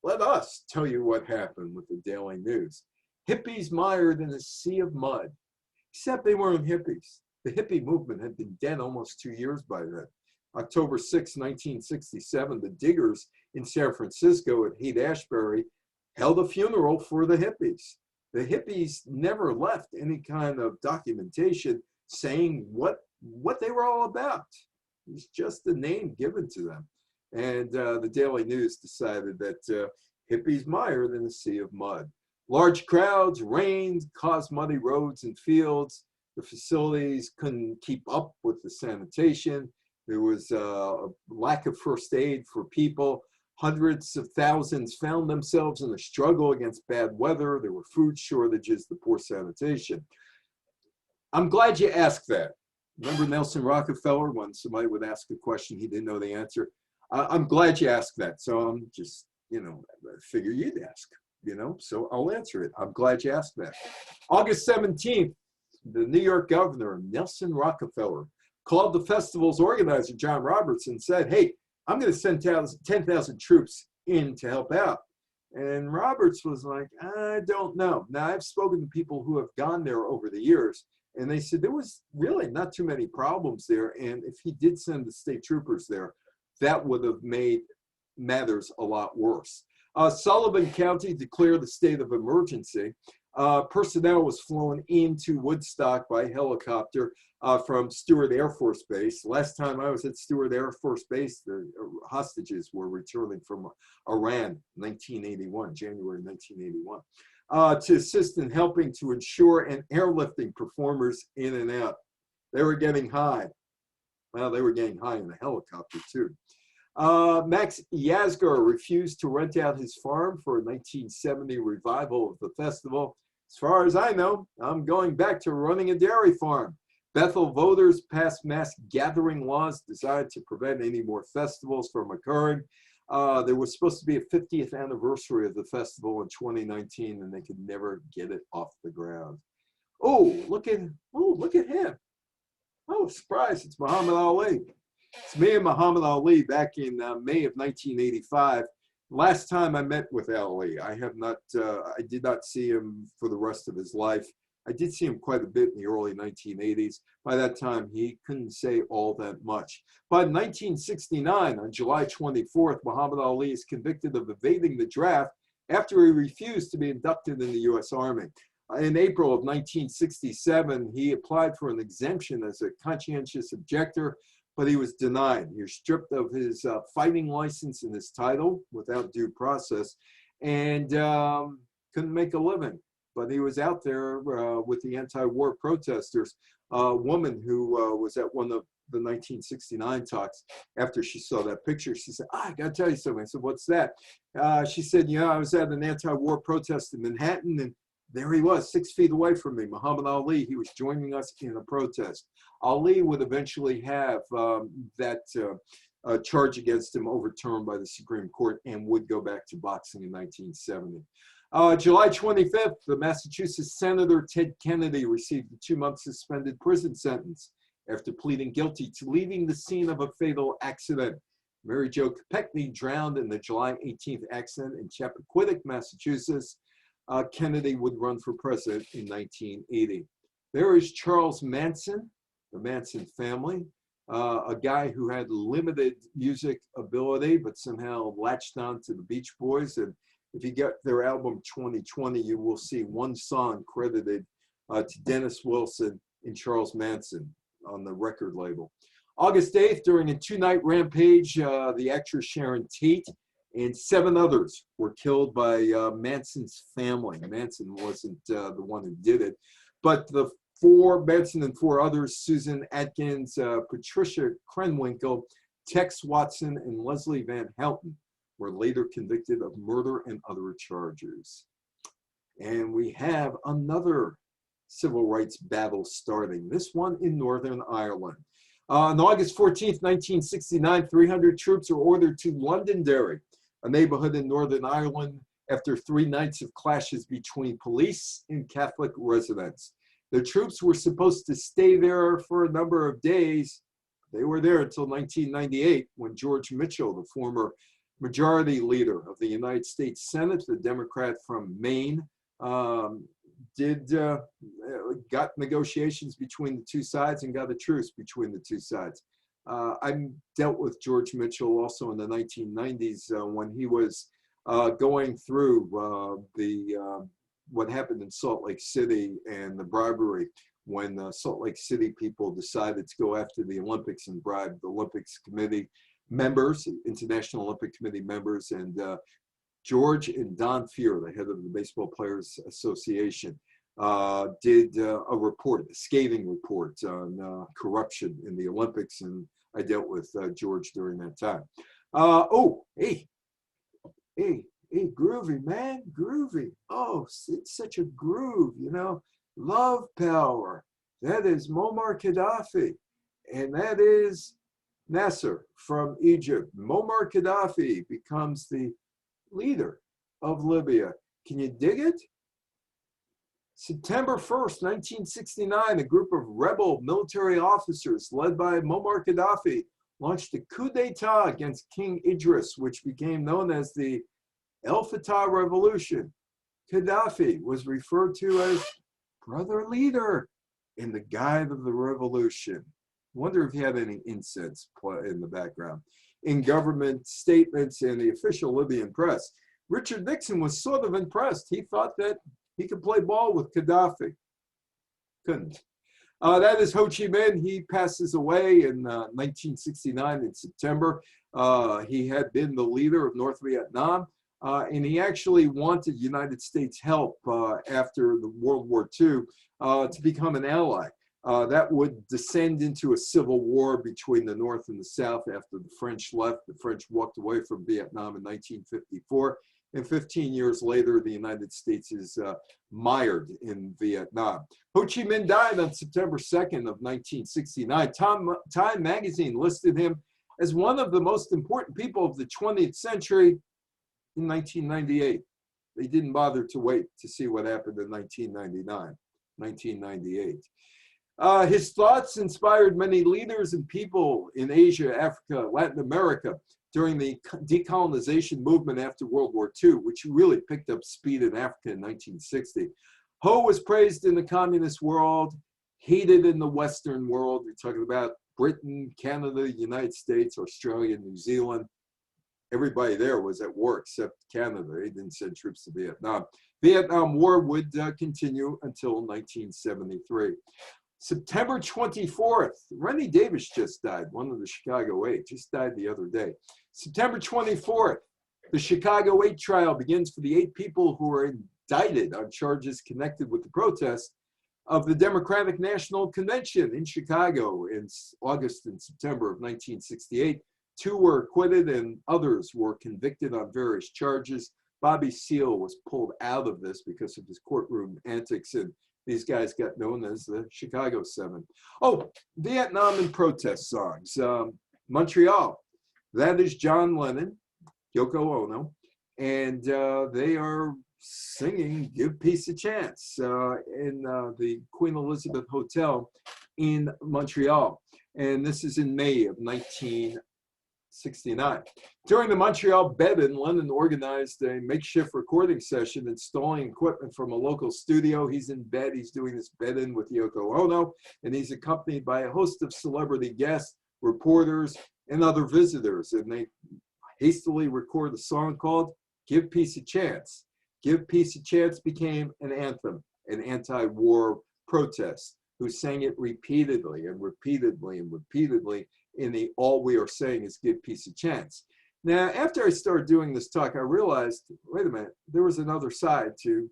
Let us tell you what happened with the Daily News. Hippies mired in a sea of mud. Except they weren't hippies. The hippie movement had been dead almost 2 years by then. October 6, 1967, the Diggers in San Francisco at Haight-Ashbury held a funeral for the hippies. The hippies never left any kind of documentation saying what they were all about. It was just the name given to them. And the Daily News decided that Hippies mired in a sea of mud. Large crowds, rain caused muddy roads and fields. The facilities couldn't keep up with the sanitation. There was a lack of first aid for people. Hundreds of thousands found themselves in a struggle against bad weather. There were food shortages, the poor sanitation. I'm glad you asked that. Remember Nelson Rockefeller, when somebody would ask a question, he didn't know the answer? I'm glad you asked that. So I'm just, I figure you'd ask, so I'll answer it. I'm glad you asked that. August 17th, the New York governor, Nelson Rockefeller, called the festival's organizer, John Roberts, and said, hey, I'm going to send 10,000 troops in to help out. And Roberts was like, I don't know. Now, I've spoken to people who have gone there over the years, and they said there was really not too many problems there. And if he did send the state troopers there, that would have made matters a lot worse. Sullivan County declared the state of emergency. Personnel was flown into Woodstock by helicopter from Stewart Air Force Base. Last time I was at Stewart Air Force Base, the hostages were returning from Iran, January 1981, to assist in helping to ensure and airlifting performers in and out. They were getting high. Well, they were getting high in the helicopter too. Max Yasgur refused to rent out his farm for a 1970 revival of the festival. As far as I know, I'm going back to running a dairy farm. Bethel voters passed mass gathering laws designed to prevent any more festivals from occurring. There was supposed to be a 50th anniversary of the festival in 2019, and they could never get it off the ground. Oh, look at him. Oh, surprise, it's Muhammad Ali. It's me and Muhammad Ali back in May of 1985. Last time I met with Ali, I did not see him for the rest of his life. I did see him quite a bit in the early 1980s. By that time, he couldn't say all that much. But in 1969, on July 24th, Muhammad Ali is convicted of evading the draft after he refused to be inducted in the U.S. Army. In April of 1967, he applied for an exemption as a conscientious objector, but he was denied. He was stripped of his fighting license and his title without due process, and couldn't make a living. But he was out there with the anti-war protesters. A woman who was at one of the 1969 talks, after she saw that picture, she said, I got to tell you something. I said, what's that? She said, I was at an anti-war protest in Manhattan, and there he was, 6 feet away from me, Muhammad Ali. He was joining us in a protest. Ali would eventually have that charge against him overturned by the Supreme Court and would go back to boxing in 1970. July 25th, the Massachusetts Senator Ted Kennedy received a 2-month suspended prison sentence after pleading guilty to leaving the scene of a fatal accident. Mary Jo Kopechne drowned in the July 18th accident in Chappaquiddick, Massachusetts. Kennedy would run for president in 1980. There is Charles Manson, the Manson family, a guy who had limited music ability, but somehow latched on to the Beach Boys. And if you get their album 2020, you will see one song credited to Dennis Wilson and Charles Manson on the record label. August 8th, during a 2-night rampage, the actress Sharon Tate and 7 others were killed by Manson's family. Manson wasn't the one who did it, but the 4, Manson and 4 others, Susan Atkins, Patricia Krenwinkel, Tex Watson, and Leslie Van Houten, were later convicted of murder and other charges. And we have another civil rights battle starting, this one in Northern Ireland. On August 14th, 1969, 300 troops were ordered to Londonderry, a neighborhood in Northern Ireland, after 3 nights of clashes between police and Catholic residents. The troops were supposed to stay there for a number of days. They were there until 1998, when George Mitchell, the former majority leader of the United States Senate, the Democrat from Maine, got negotiations between the 2 sides and got a truce between the 2 sides. I dealt with George Mitchell also in the 1990s when he was going through what happened in Salt Lake City and the bribery when the Salt Lake City people decided to go after the Olympics and bribe the Olympics Committee members, International Olympic Committee members, and George and Don Fear, the head of the Baseball Players Association, did a report, a scathing report on corruption in the Olympics, and I dealt with George during that time. Hey, groovy, man, groovy. Oh, it's such a groove, you know. Love power. That is Muammar Gaddafi, and that is Nasser from Egypt. Muammar Gaddafi becomes the leader of Libya. Can you dig it? September 1st, 1969, a group of rebel military officers led by Muammar Gaddafi launched a coup d'etat against King Idris, which became known as the El Fatah Revolution. Gaddafi was referred to as brother leader in the guide of the revolution. Wonder if he had any incense in the background. In government statements and the official Libyan press, Richard Nixon was sort of impressed. He thought that he could play ball with Gaddafi. Couldn't. That is Ho Chi Minh. He passes away in 1969 in September. He had been the leader of North Vietnam, and he actually wanted United States help after the World War II to become an ally. That would descend into a civil war between the North and the South after the French left. The French walked away from Vietnam in 1954. And 15 years later, the United States is mired in Vietnam. Ho Chi Minh died on September 2nd of 1969. Time magazine listed him as one of the most important people of the 20th century in 1998. They didn't bother to wait to see what happened in 1998. His thoughts inspired many leaders and people in Asia, Africa, Latin America during the decolonization movement after World War II, which really picked up speed in Africa in 1960. Ho was praised in the communist world, hated in the Western world. We're talking about Britain, Canada, United States, Australia, New Zealand. Everybody there was at war except Canada. They didn't send troops to Vietnam. Vietnam War would continue until 1973. September 24th, Rennie Davis just died, one of the Chicago Eight, just died the other day. September 24th, the Chicago 8 trial begins for the 8 people who were indicted on charges connected with the protest of the Democratic National Convention in Chicago in August and September of 1968. 2 were acquitted and others were convicted on various charges. Bobby Seale was pulled out of this because of his courtroom antics, and these guys got known as the Chicago 7. Oh, Vietnam and protest songs. Montreal, that is John Lennon, Yoko Ono, and they are singing Give Peace a Chance in the Queen Elizabeth Hotel in Montreal. And this is in May of 1969. During the Montreal bed-in, Lennon organized a makeshift recording session, installing equipment from a local studio. He's in bed, he's doing this bed-in with Yoko Ono, and he's accompanied by a host of celebrity guests, reporters, and other visitors. And they hastily record a song called Give Peace a Chance. Give Peace a Chance became an anthem, an anti-war protest, who sang it repeatedly and repeatedly and repeatedly in the All We Are Saying Is Give Peace a Chance. Now, after I started doing this talk, I realized, wait a minute, there was another side to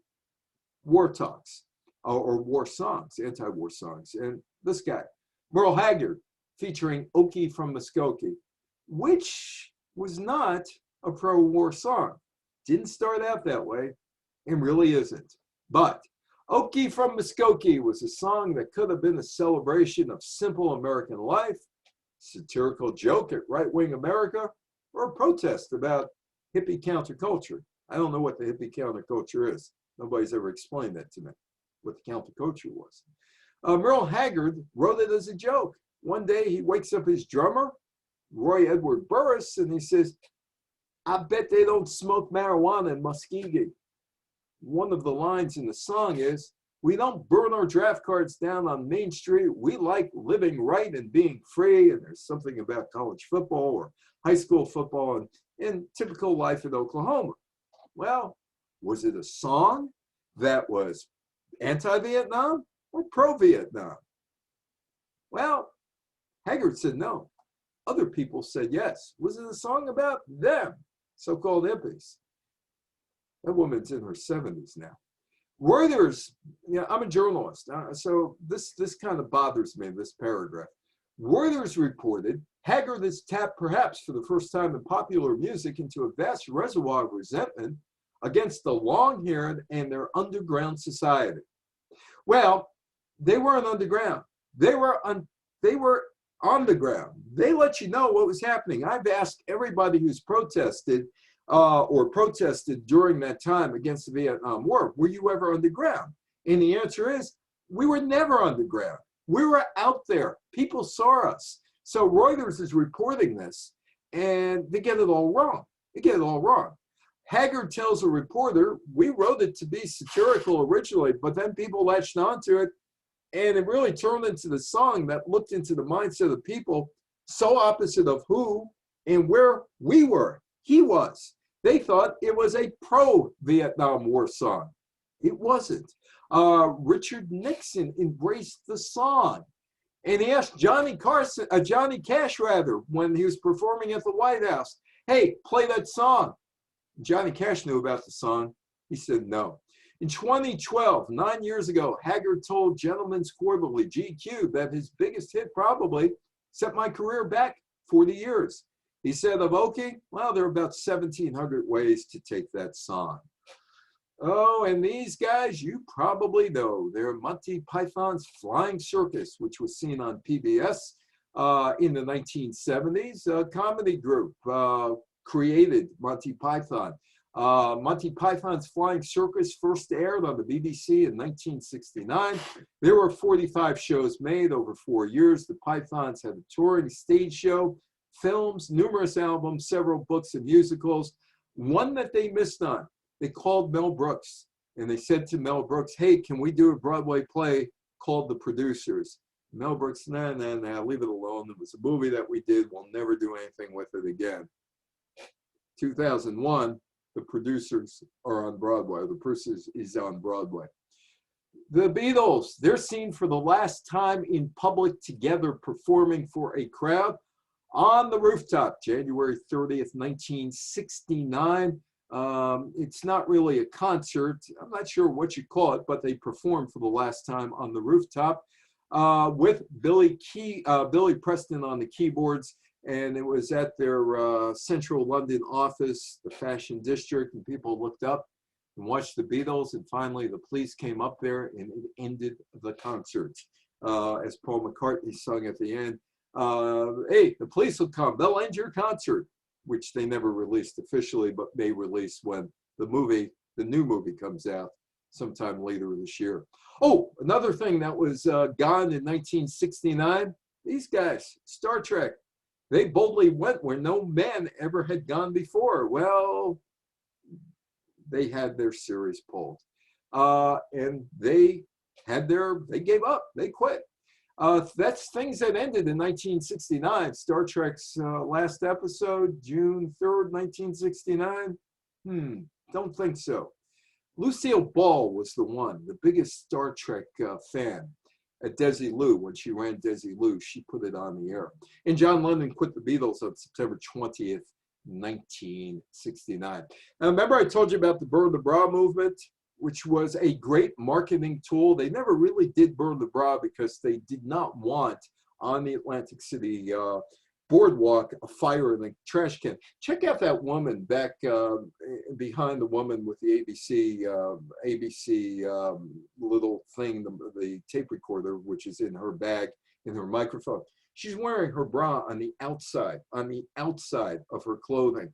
war talks or war songs, anti-war songs. And this guy, Merle Haggard, featuring Okie from Muskogee, which was not a pro-war song. Didn't start out that way and really isn't. But Okie from Muskogee was a song that could have been a celebration of simple American life, satirical joke at right-wing America, or a protest about hippie counterculture. I don't know what the hippie counterculture is. Nobody's ever explained that to me, what the counterculture was. Merle Haggard wrote it as a joke. One day he wakes up his drummer, Roy Edward Burris, and he says, I bet they don't smoke marijuana in Muskogee. One of the lines in the song is, we don't burn our draft cards down on Main Street. We like living right and being free. And there's something about college football or high school football and typical life in Oklahoma. Well, was it a song that was anti-Vietnam or pro-Vietnam? Well, Haggard said no. Other people said yes. Was it a song about them, so-called hippies? That woman's in her 70s now. Reuters, I'm a journalist, so this kind of bothers me, this paragraph. Reuters reported Haggard has tapped, perhaps for the first time in popular music, into a vast reservoir of resentment against the long-haired and their underground society. Well, they weren't underground. They were on the ground. They let you know what was happening. I've asked everybody who's protested during that time against the Vietnam War, were you ever underground? And the answer is, we were never underground. We were out there. People saw us. So Reuters is reporting this, and they get it all wrong. Haggard tells a reporter, we wrote it to be satirical originally, but then people latched onto it, and it really turned into the song that looked into the mindset of people so opposite of who and where we were. He was. They thought it was a pro-Vietnam War song. It wasn't. Richard Nixon embraced the song. And he asked Johnny Cash, when he was performing at the White House, hey, play that song. Johnny Cash knew about the song. He said no. In 2012, 9 years ago, Haggard told Gentleman's Quarterly, GQ, that his biggest hit probably set my career back 40 years. He said of Okie, well, there are about 1,700 ways to take that song. Oh, and these guys, you probably know. They're Monty Python's Flying Circus, which was seen on PBS in the 1970s. A comedy group created Monty Python. Monty Python's Flying Circus first aired on the BBC in 1969. There were 45 shows made over 4 years. The Pythons had a touring stage show, films, numerous albums, several books and musicals. One that they missed on, they called Mel Brooks, and they said to Mel Brooks, hey, can we do a Broadway play called The Producers? Mel Brooks, nah, leave it alone. It was a movie that we did. We'll never do anything with it again. 2001, The Producers are on Broadway. The Producers is on Broadway. The Beatles, they're seen for the last time in public together performing for a crowd on the rooftop, January 30th, 1969. It's not really a concert. I'm not sure what you call it, but they performed for the last time on the rooftop with Billy Preston on the keyboards. And it was at their central London office, the Fashion District, and people looked up and watched the Beatles. And finally, the police came up there and it ended the concert. As Paul McCartney sung at the end, hey, the police will come. They'll end your concert, which they never released officially, but may release when the new movie comes out sometime later this year. Oh, another thing that was gone in 1969, these guys, Star Trek. They boldly went where no man ever had gone before. Well, they had their series pulled. And they gave up, they quit. That's things that ended in 1969. Star Trek's last episode, June 3rd, 1969. Don't think so. Lucille Ball was the biggest Star Trek fan. At Desi Lou, when she ran Desi Lou, she put it on the air. And John Lennon quit the Beatles on September 20th, 1969. Now, remember I told you about the Burn the Bra movement, which was a great marketing tool. They never really did burn the bra because they did not want on the Atlantic City boardwalk a fire in the trash can. Check out that woman back behind the woman with the ABC little thing, the tape recorder, which is in her bag, in her microphone. She's wearing her bra on the outside of her clothing.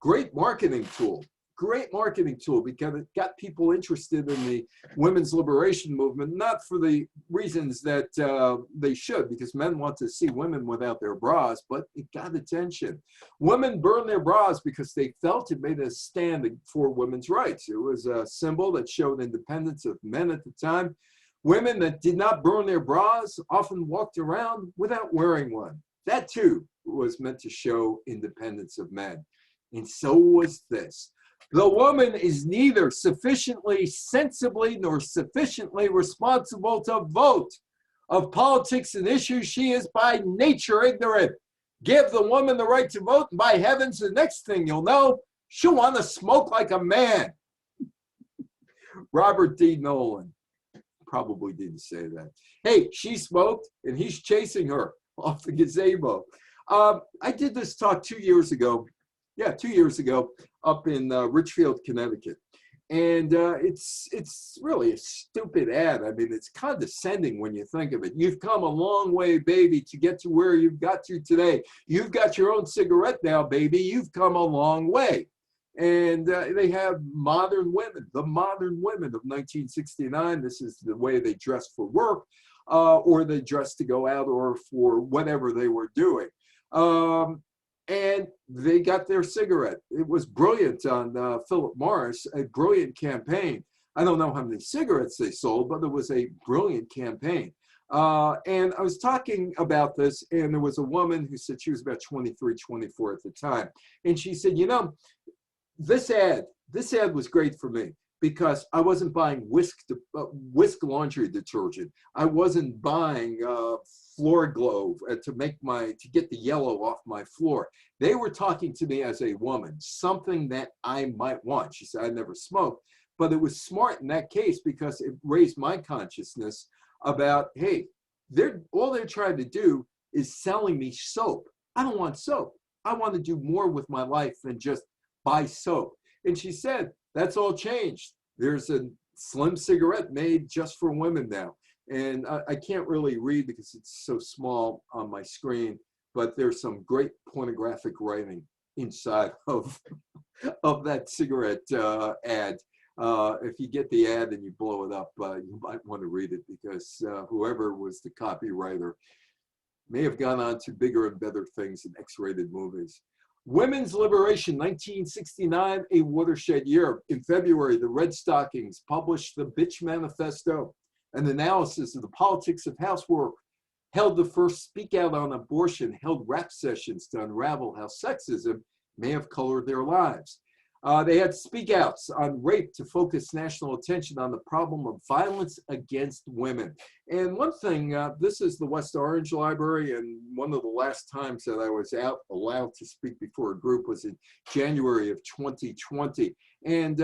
Great marketing tool. Because it got people interested in the women's liberation movement, not for the reasons that they should, because men want to see women without their bras, but it got attention. Women burned their bras because they felt it made a stand for women's rights. It was a symbol that showed independence of men at the time. Women that did not burn their bras often walked around without wearing one. That too was meant to show independence of men. And so was this. The woman is neither sufficiently sensibly nor sufficiently responsible to vote. Of politics and issues, she is by nature ignorant. Give the woman the right to vote, and by heavens, the next thing you'll know, She'll want to smoke like a man. Robert D. Nolan probably didn't say that. Hey, she smoked and he's chasing her off the gazebo. I did this talk 2 years ago. Yeah, 2 years ago up in Richfield, Connecticut. And it's really a stupid ad. I mean, it's condescending when you think of it. You've come a long way, baby, to get to where you've got to today. You've got your own cigarette now, baby. You've come a long way. And they have modern women, the modern women of 1969. This is the way they dressed for work, or they dressed to go out, or for whatever they were doing. And they got their cigarette. It was brilliant on Philip Morris, a brilliant campaign. I don't know how many cigarettes they sold, but it was a brilliant campaign. And I was talking about this, and there was a woman who said she was about 23, 24 at the time. And she said, you know, this ad was great for me because I wasn't buying whisk laundry detergent. I wasn't buying floor glow to get the yellow off my floor. They were talking to me as a woman, something that I might want. She said, I never smoked, but it was smart in that case because it raised my consciousness about, hey, all they're trying to do is selling me soap. I don't want soap. I want to do more with my life than just buy soap. And she said, that's all changed. There's a slim cigarette made just for women now. And I can't really read because it's so small on my screen, but there's some great pornographic writing inside of that cigarette ad. If you get the ad and you blow it up, you might want to read it because whoever was the copywriter may have gone on to bigger and better things in X-rated movies. Women's Liberation, 1969, a watershed year. In February, the Red Stockings published the Bitch Manifesto, an analysis of the politics of housework, held the first Speak Out on Abortion, held rap sessions to unravel how sexism may have colored their lives. They had speak outs on rape to focus national attention on the problem of violence against women. And one thing, this is the West Orange Library, and one of the last times that I was out allowed to speak before a group was in January of 2020. And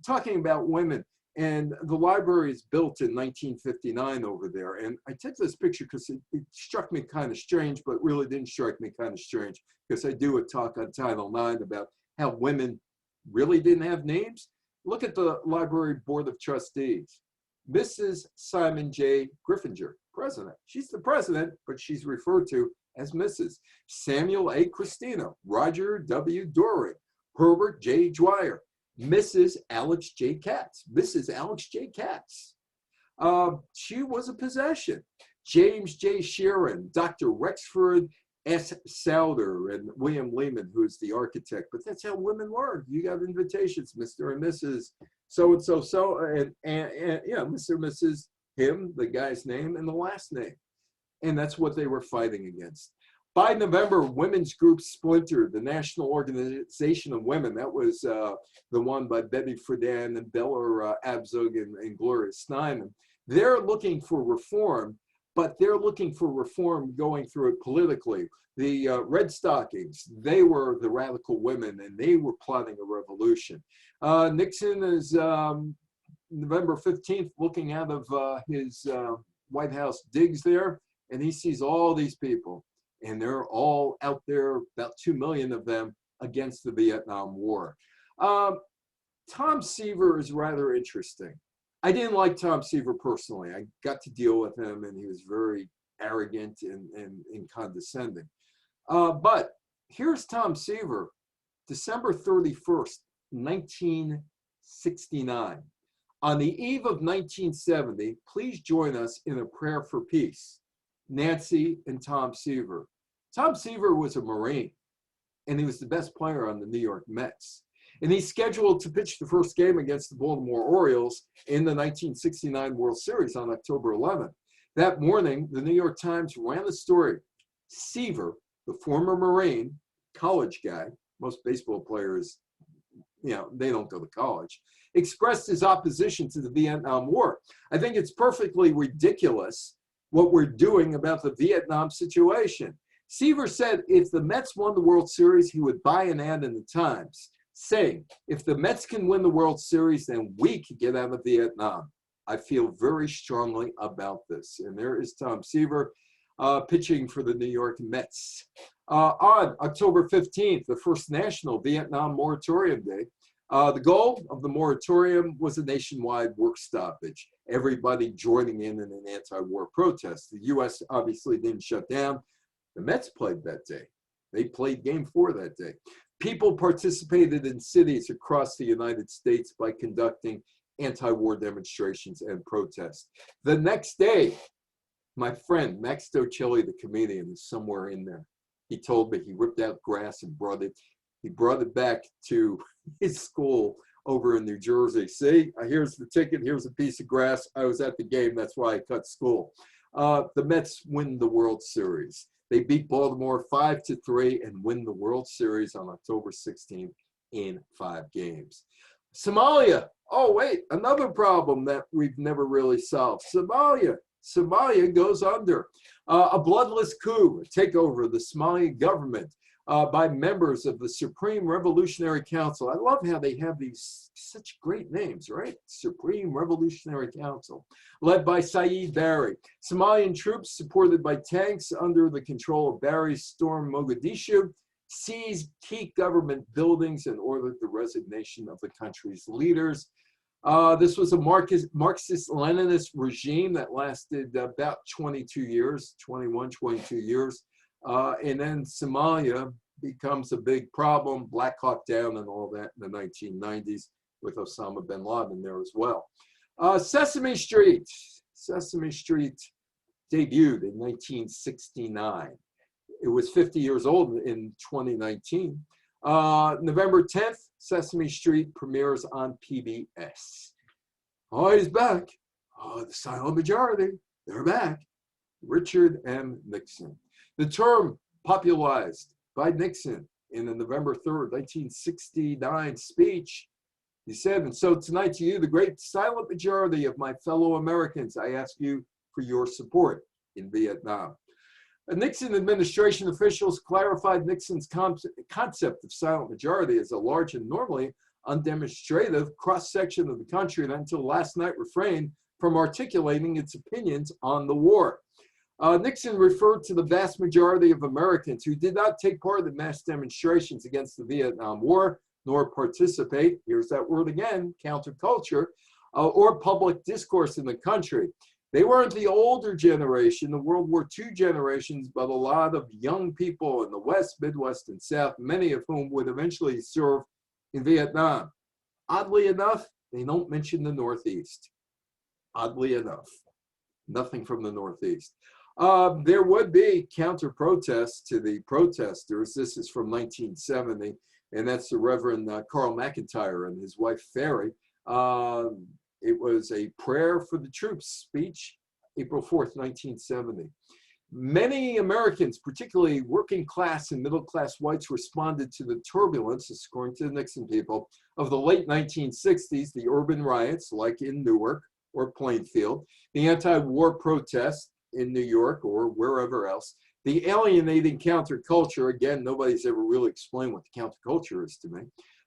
talking about women, and the library is built in 1959 over there. And I took this picture because it struck me kind of strange, but really didn't strike me kind of strange because I do a talk on Title IX about how women really didn't have names. Look at the library board of trustees. Mrs. Simon J. Griffinger, president. She's the president, but she's referred to as Mrs. Samuel A. Christino, Roger W. Doring, Herbert J. Dwyer, Mrs. Alex J. Katz, Mrs. Alex J. Katz. She was a possession. James J. Sheeran, Dr. Rexford S. Souder, and William Lehman, who is the architect. But that's how women learn. You got invitations, Mr. and Mrs. So-and-so, and yeah, Mr. and Mrs. him, the guy's name, and the last name. And that's what they were fighting against. By November, women's groups splintered. The National Organization of Women, that was the one by Betty Friedan and Bella Abzug and Gloria Steinem. They're looking for reform, but they're looking for reform going through it politically. The Red Stockings, they were the radical women, and they were plotting a revolution. Nixon is November 15th looking out of his White House digs there, and he sees all these people, and they're all out there, about 2 million of them, against the Vietnam War. Tom Seaver is rather interesting. I didn't like Tom Seaver personally. I got to deal with him, and he was very arrogant and condescending. But here's Tom Seaver, December 31st, 1969. On the eve of 1970, please join us in a prayer for peace. Nancy and Tom Seaver. Tom Seaver was a Marine, and he was the best player on the New York Mets. And he's scheduled to pitch the first game against the Baltimore Orioles in the 1969 World Series on October 11th. That morning, the New York Times ran a story. Seaver, the former Marine, college guy, most baseball players, they don't go to college, expressed his opposition to the Vietnam War. I think it's perfectly ridiculous what we're doing about the Vietnam situation. Seaver said if the Mets won the World Series, he would buy an ad in the Times saying, if the Mets can win the World Series, then we can get out of Vietnam. I feel very strongly about this. And there is Tom Seaver pitching for the New York Mets. On October 15th, the first National Vietnam Moratorium Day, the goal of the moratorium was a nationwide work stoppage, everybody joining in an anti-war protest. The U.S. obviously didn't shut down. The Mets played that day. They played Game 4 that day. People participated in cities across the United States by conducting anti-war demonstrations and protests. The next day, my friend Max Docelli, the comedian, is somewhere in there. He told me he ripped out grass and brought it back to his school over in New Jersey. See, here's the ticket, here's a piece of grass. I was at the game, that's why I cut school. The Mets win the World Series. They beat Baltimore 5-3 and win the World Series on October 16th in 5 games. Somalia. Oh, wait, another problem that we've never really solved. Somalia goes under. A bloodless coup, a takeover of the Somali government by members of the Supreme Revolutionary Council. I love how they have these such great names, right? Supreme Revolutionary Council, led by Saeed Barre. Somalian troops, supported by tanks under the control of Barre, stormed Mogadishu, seized key government buildings, and ordered the resignation of the country's leaders. This was a Marxist-Leninist regime that lasted about 22 years, 21, 22 years. And then Somalia becomes a big problem, Black Hawk Down and all that in the 1990s with Osama bin Laden there as well. Sesame Street debuted in 1969. It was 50 years old in 2019. November 10th, Sesame Street premieres on PBS. Oh, he's back. Oh, the silent majority, they're back. Richard M. Nixon. The term popularized by Nixon in the November 3rd, 1969 speech. He said, and so tonight to you, the great silent majority of my fellow Americans, I ask you for your support in Vietnam. Nixon administration officials clarified Nixon's concept of silent majority as a large and normally undemonstrative cross-section of the country that until last night refrained from articulating its opinions on the war. Nixon referred to the vast majority of Americans who did not take part in the mass demonstrations against the Vietnam War, nor participate, here's that word again, counterculture, or public discourse in the country. They weren't the older generation, the World War II generations, but a lot of young people in the West, Midwest, and South, many of whom would eventually serve in Vietnam. Oddly enough, they don't mention the Northeast. Oddly enough, nothing from the Northeast. There would be counter-protests to the protesters. This is from 1970, and that's the Reverend Carl McIntyre and his wife, Ferry. It was a prayer for the troops speech, April 4th, 1970. Many Americans, particularly working class and middle class whites, responded to the turbulence, according to the Nixon people, of the late 1960s, the urban riots like in Newark or Plainfield, the anti-war protests in New York or wherever else, the alienating counterculture, again, nobody's ever really explained what the counterculture is to me,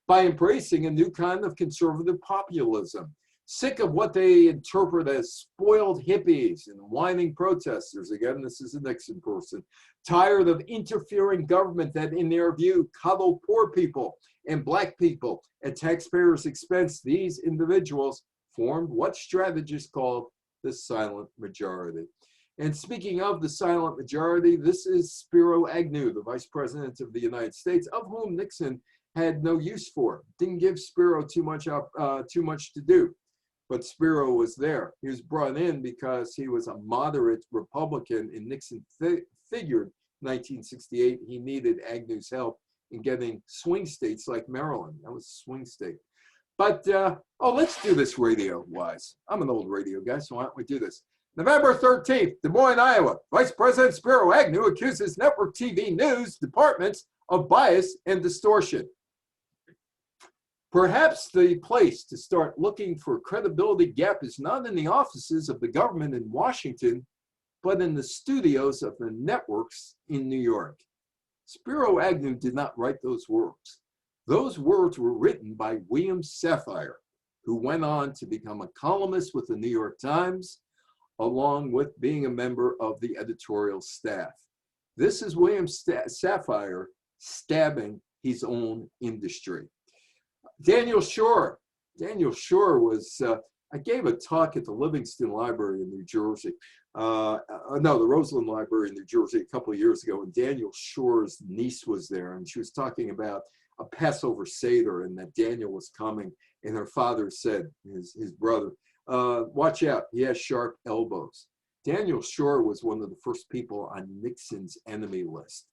by embracing a new kind of conservative populism. Sick of what they interpret as spoiled hippies and whining protesters. Again, this is a Nixon person. Tired of interfering government that, in their view, coddle poor people and black people at taxpayers' expense, these individuals formed what strategists called the silent majority. And speaking of the silent majority, this is Spiro Agnew, the Vice President of the United States, of whom Nixon had no use for. Didn't give Spiro too much to do. But Spiro was there. He was brought in because he was a moderate Republican, and Nixon figured in 1968 he needed Agnew's help in getting swing states like Maryland. That was a swing state. But, let's do this radio-wise. I'm an old radio guy, so why don't we do this? November 13th, Des Moines, Iowa. Vice President Spiro Agnew accuses network TV news departments of bias and distortion. Perhaps the place to start looking for a credibility gap is not in the offices of the government in Washington, but in the studios of the networks in New York. Spiro Agnew did not write those words. Those words were written by William Safire, who went on to become a columnist with the New York Times, along with being a member of the editorial staff. This is William Safire stabbing his own industry. Daniel Shore. Daniel Shore was, I gave a talk at the Livingston Library in New Jersey. No, the Roseland Library in New Jersey a couple of years ago, and Daniel Shore's niece was there, and she was talking about a Passover Seder and that Daniel was coming, and her father said, his brother, watch out, he has sharp elbows. Daniel Shore was one of the first people on Nixon's enemy list.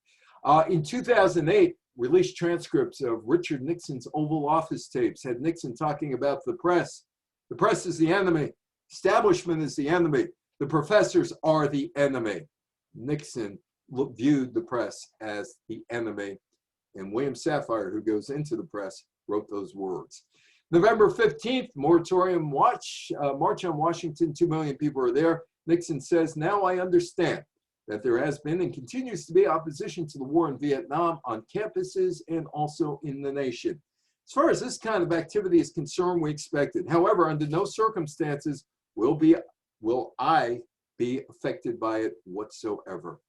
In 2008, released transcripts of Richard Nixon's Oval Office tapes had Nixon talking about the press. The press is the enemy. Establishment is the enemy. The professors are the enemy. Nixon viewed the press as the enemy. And William Safire, who goes into the press, wrote those words. November 15th, moratorium march on Washington. 2 million people are there. Nixon says, now I understand that there has been and continues to be opposition to the war in Vietnam on campuses and also in the nation. As far as this kind of activity is concerned, we expect it. However, under no circumstances will I be affected by it whatsoever.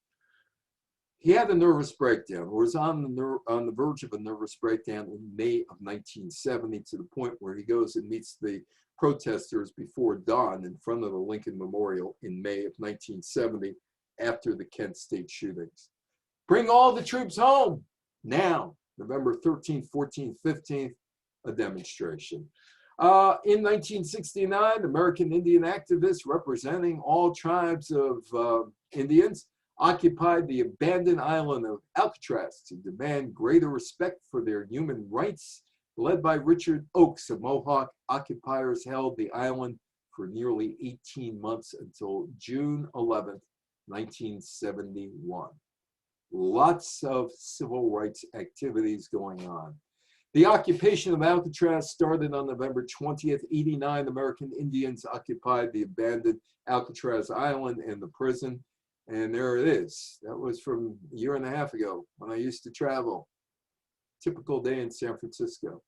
He had a nervous breakdown, or was on the verge of a nervous breakdown in May of 1970, to the point where he goes and meets the protesters before dawn in front of the Lincoln Memorial in May of 1970 after the Kent State shootings. Bring all the troops home now. November 13th, 14th, 15th, a demonstration. In 1969, American Indian activists representing all tribes of Indians occupied the abandoned island of Alcatraz to demand greater respect for their human rights. Led by Richard Oakes, the Mohawk occupiers held the island for nearly 18 months until June 11th, 1971. Lots of civil rights activities going on. The occupation of Alcatraz started on November 20th. 89 American Indians occupied the abandoned Alcatraz Island and the prison. And there it is. That was from a year and a half ago when I used to travel. Typical day in San Francisco.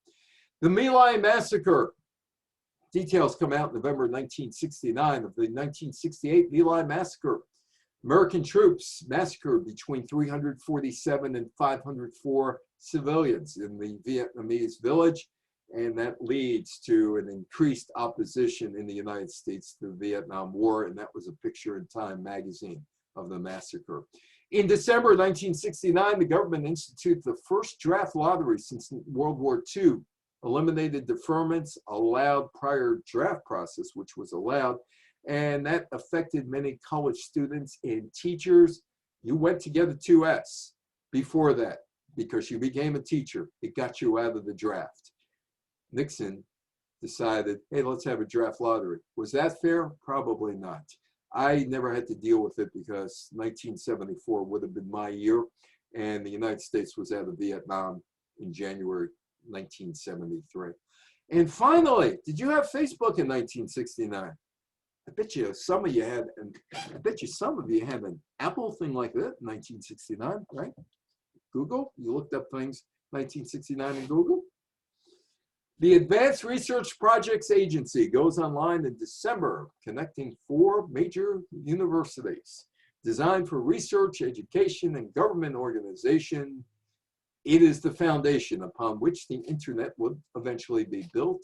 The My Lai massacre. Details come out in November 1969 of the 1968 My Lai massacre. American troops massacred between 347 and 504 civilians in the Vietnamese village, and that leads to an increased opposition in the United States to the Vietnam War, and that was a picture in Time magazine of the massacre. In December 1969, the government instituted the first draft lottery since World War II, eliminated deferments, allowed prior draft process, which was allowed, and that affected many college students and teachers. You went to get a 2S before that because you became a teacher. It got you out of the draft. Nixon decided, hey, let's have a draft lottery. Was that fair? Probably not. I never had to deal with it because 1974 would have been my year, and the United States was out of Vietnam in January 1973. And finally, did you have Facebook in 1969? I bet you some of you had, and I bet you some of you had an Apple thing like that in 1969, right? Google, you looked up things 1969 in Google. The Advanced Research Projects Agency goes online in December, connecting 4 major universities, designed for research, education, and government organization. It is the foundation upon which the internet would eventually be built.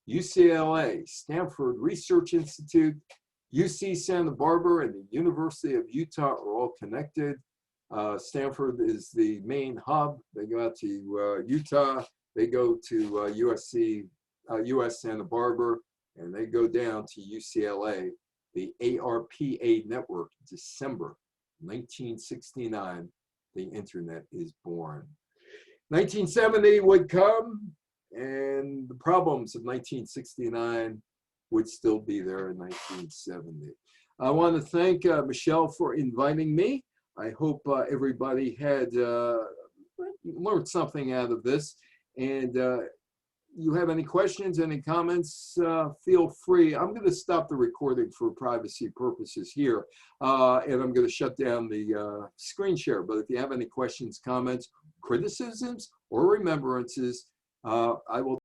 UCLA, Stanford Research Institute, UC Santa Barbara, and the University of Utah are all connected. Stanford is the main hub. They go out to Utah, they go to US Santa Barbara, and they go down to UCLA. The ARPA network, December 1969, the internet is born. 1970 would come, and the problems of 1969 would still be there in 1970. I want to thank Michelle for inviting me. I hope everybody had learned something out of this. And you have any questions, any comments, feel free. I'm going to stop the recording for privacy purposes here, and I'm going to shut down the screen share. But if you have any questions, comments, criticisms, or remembrances, I will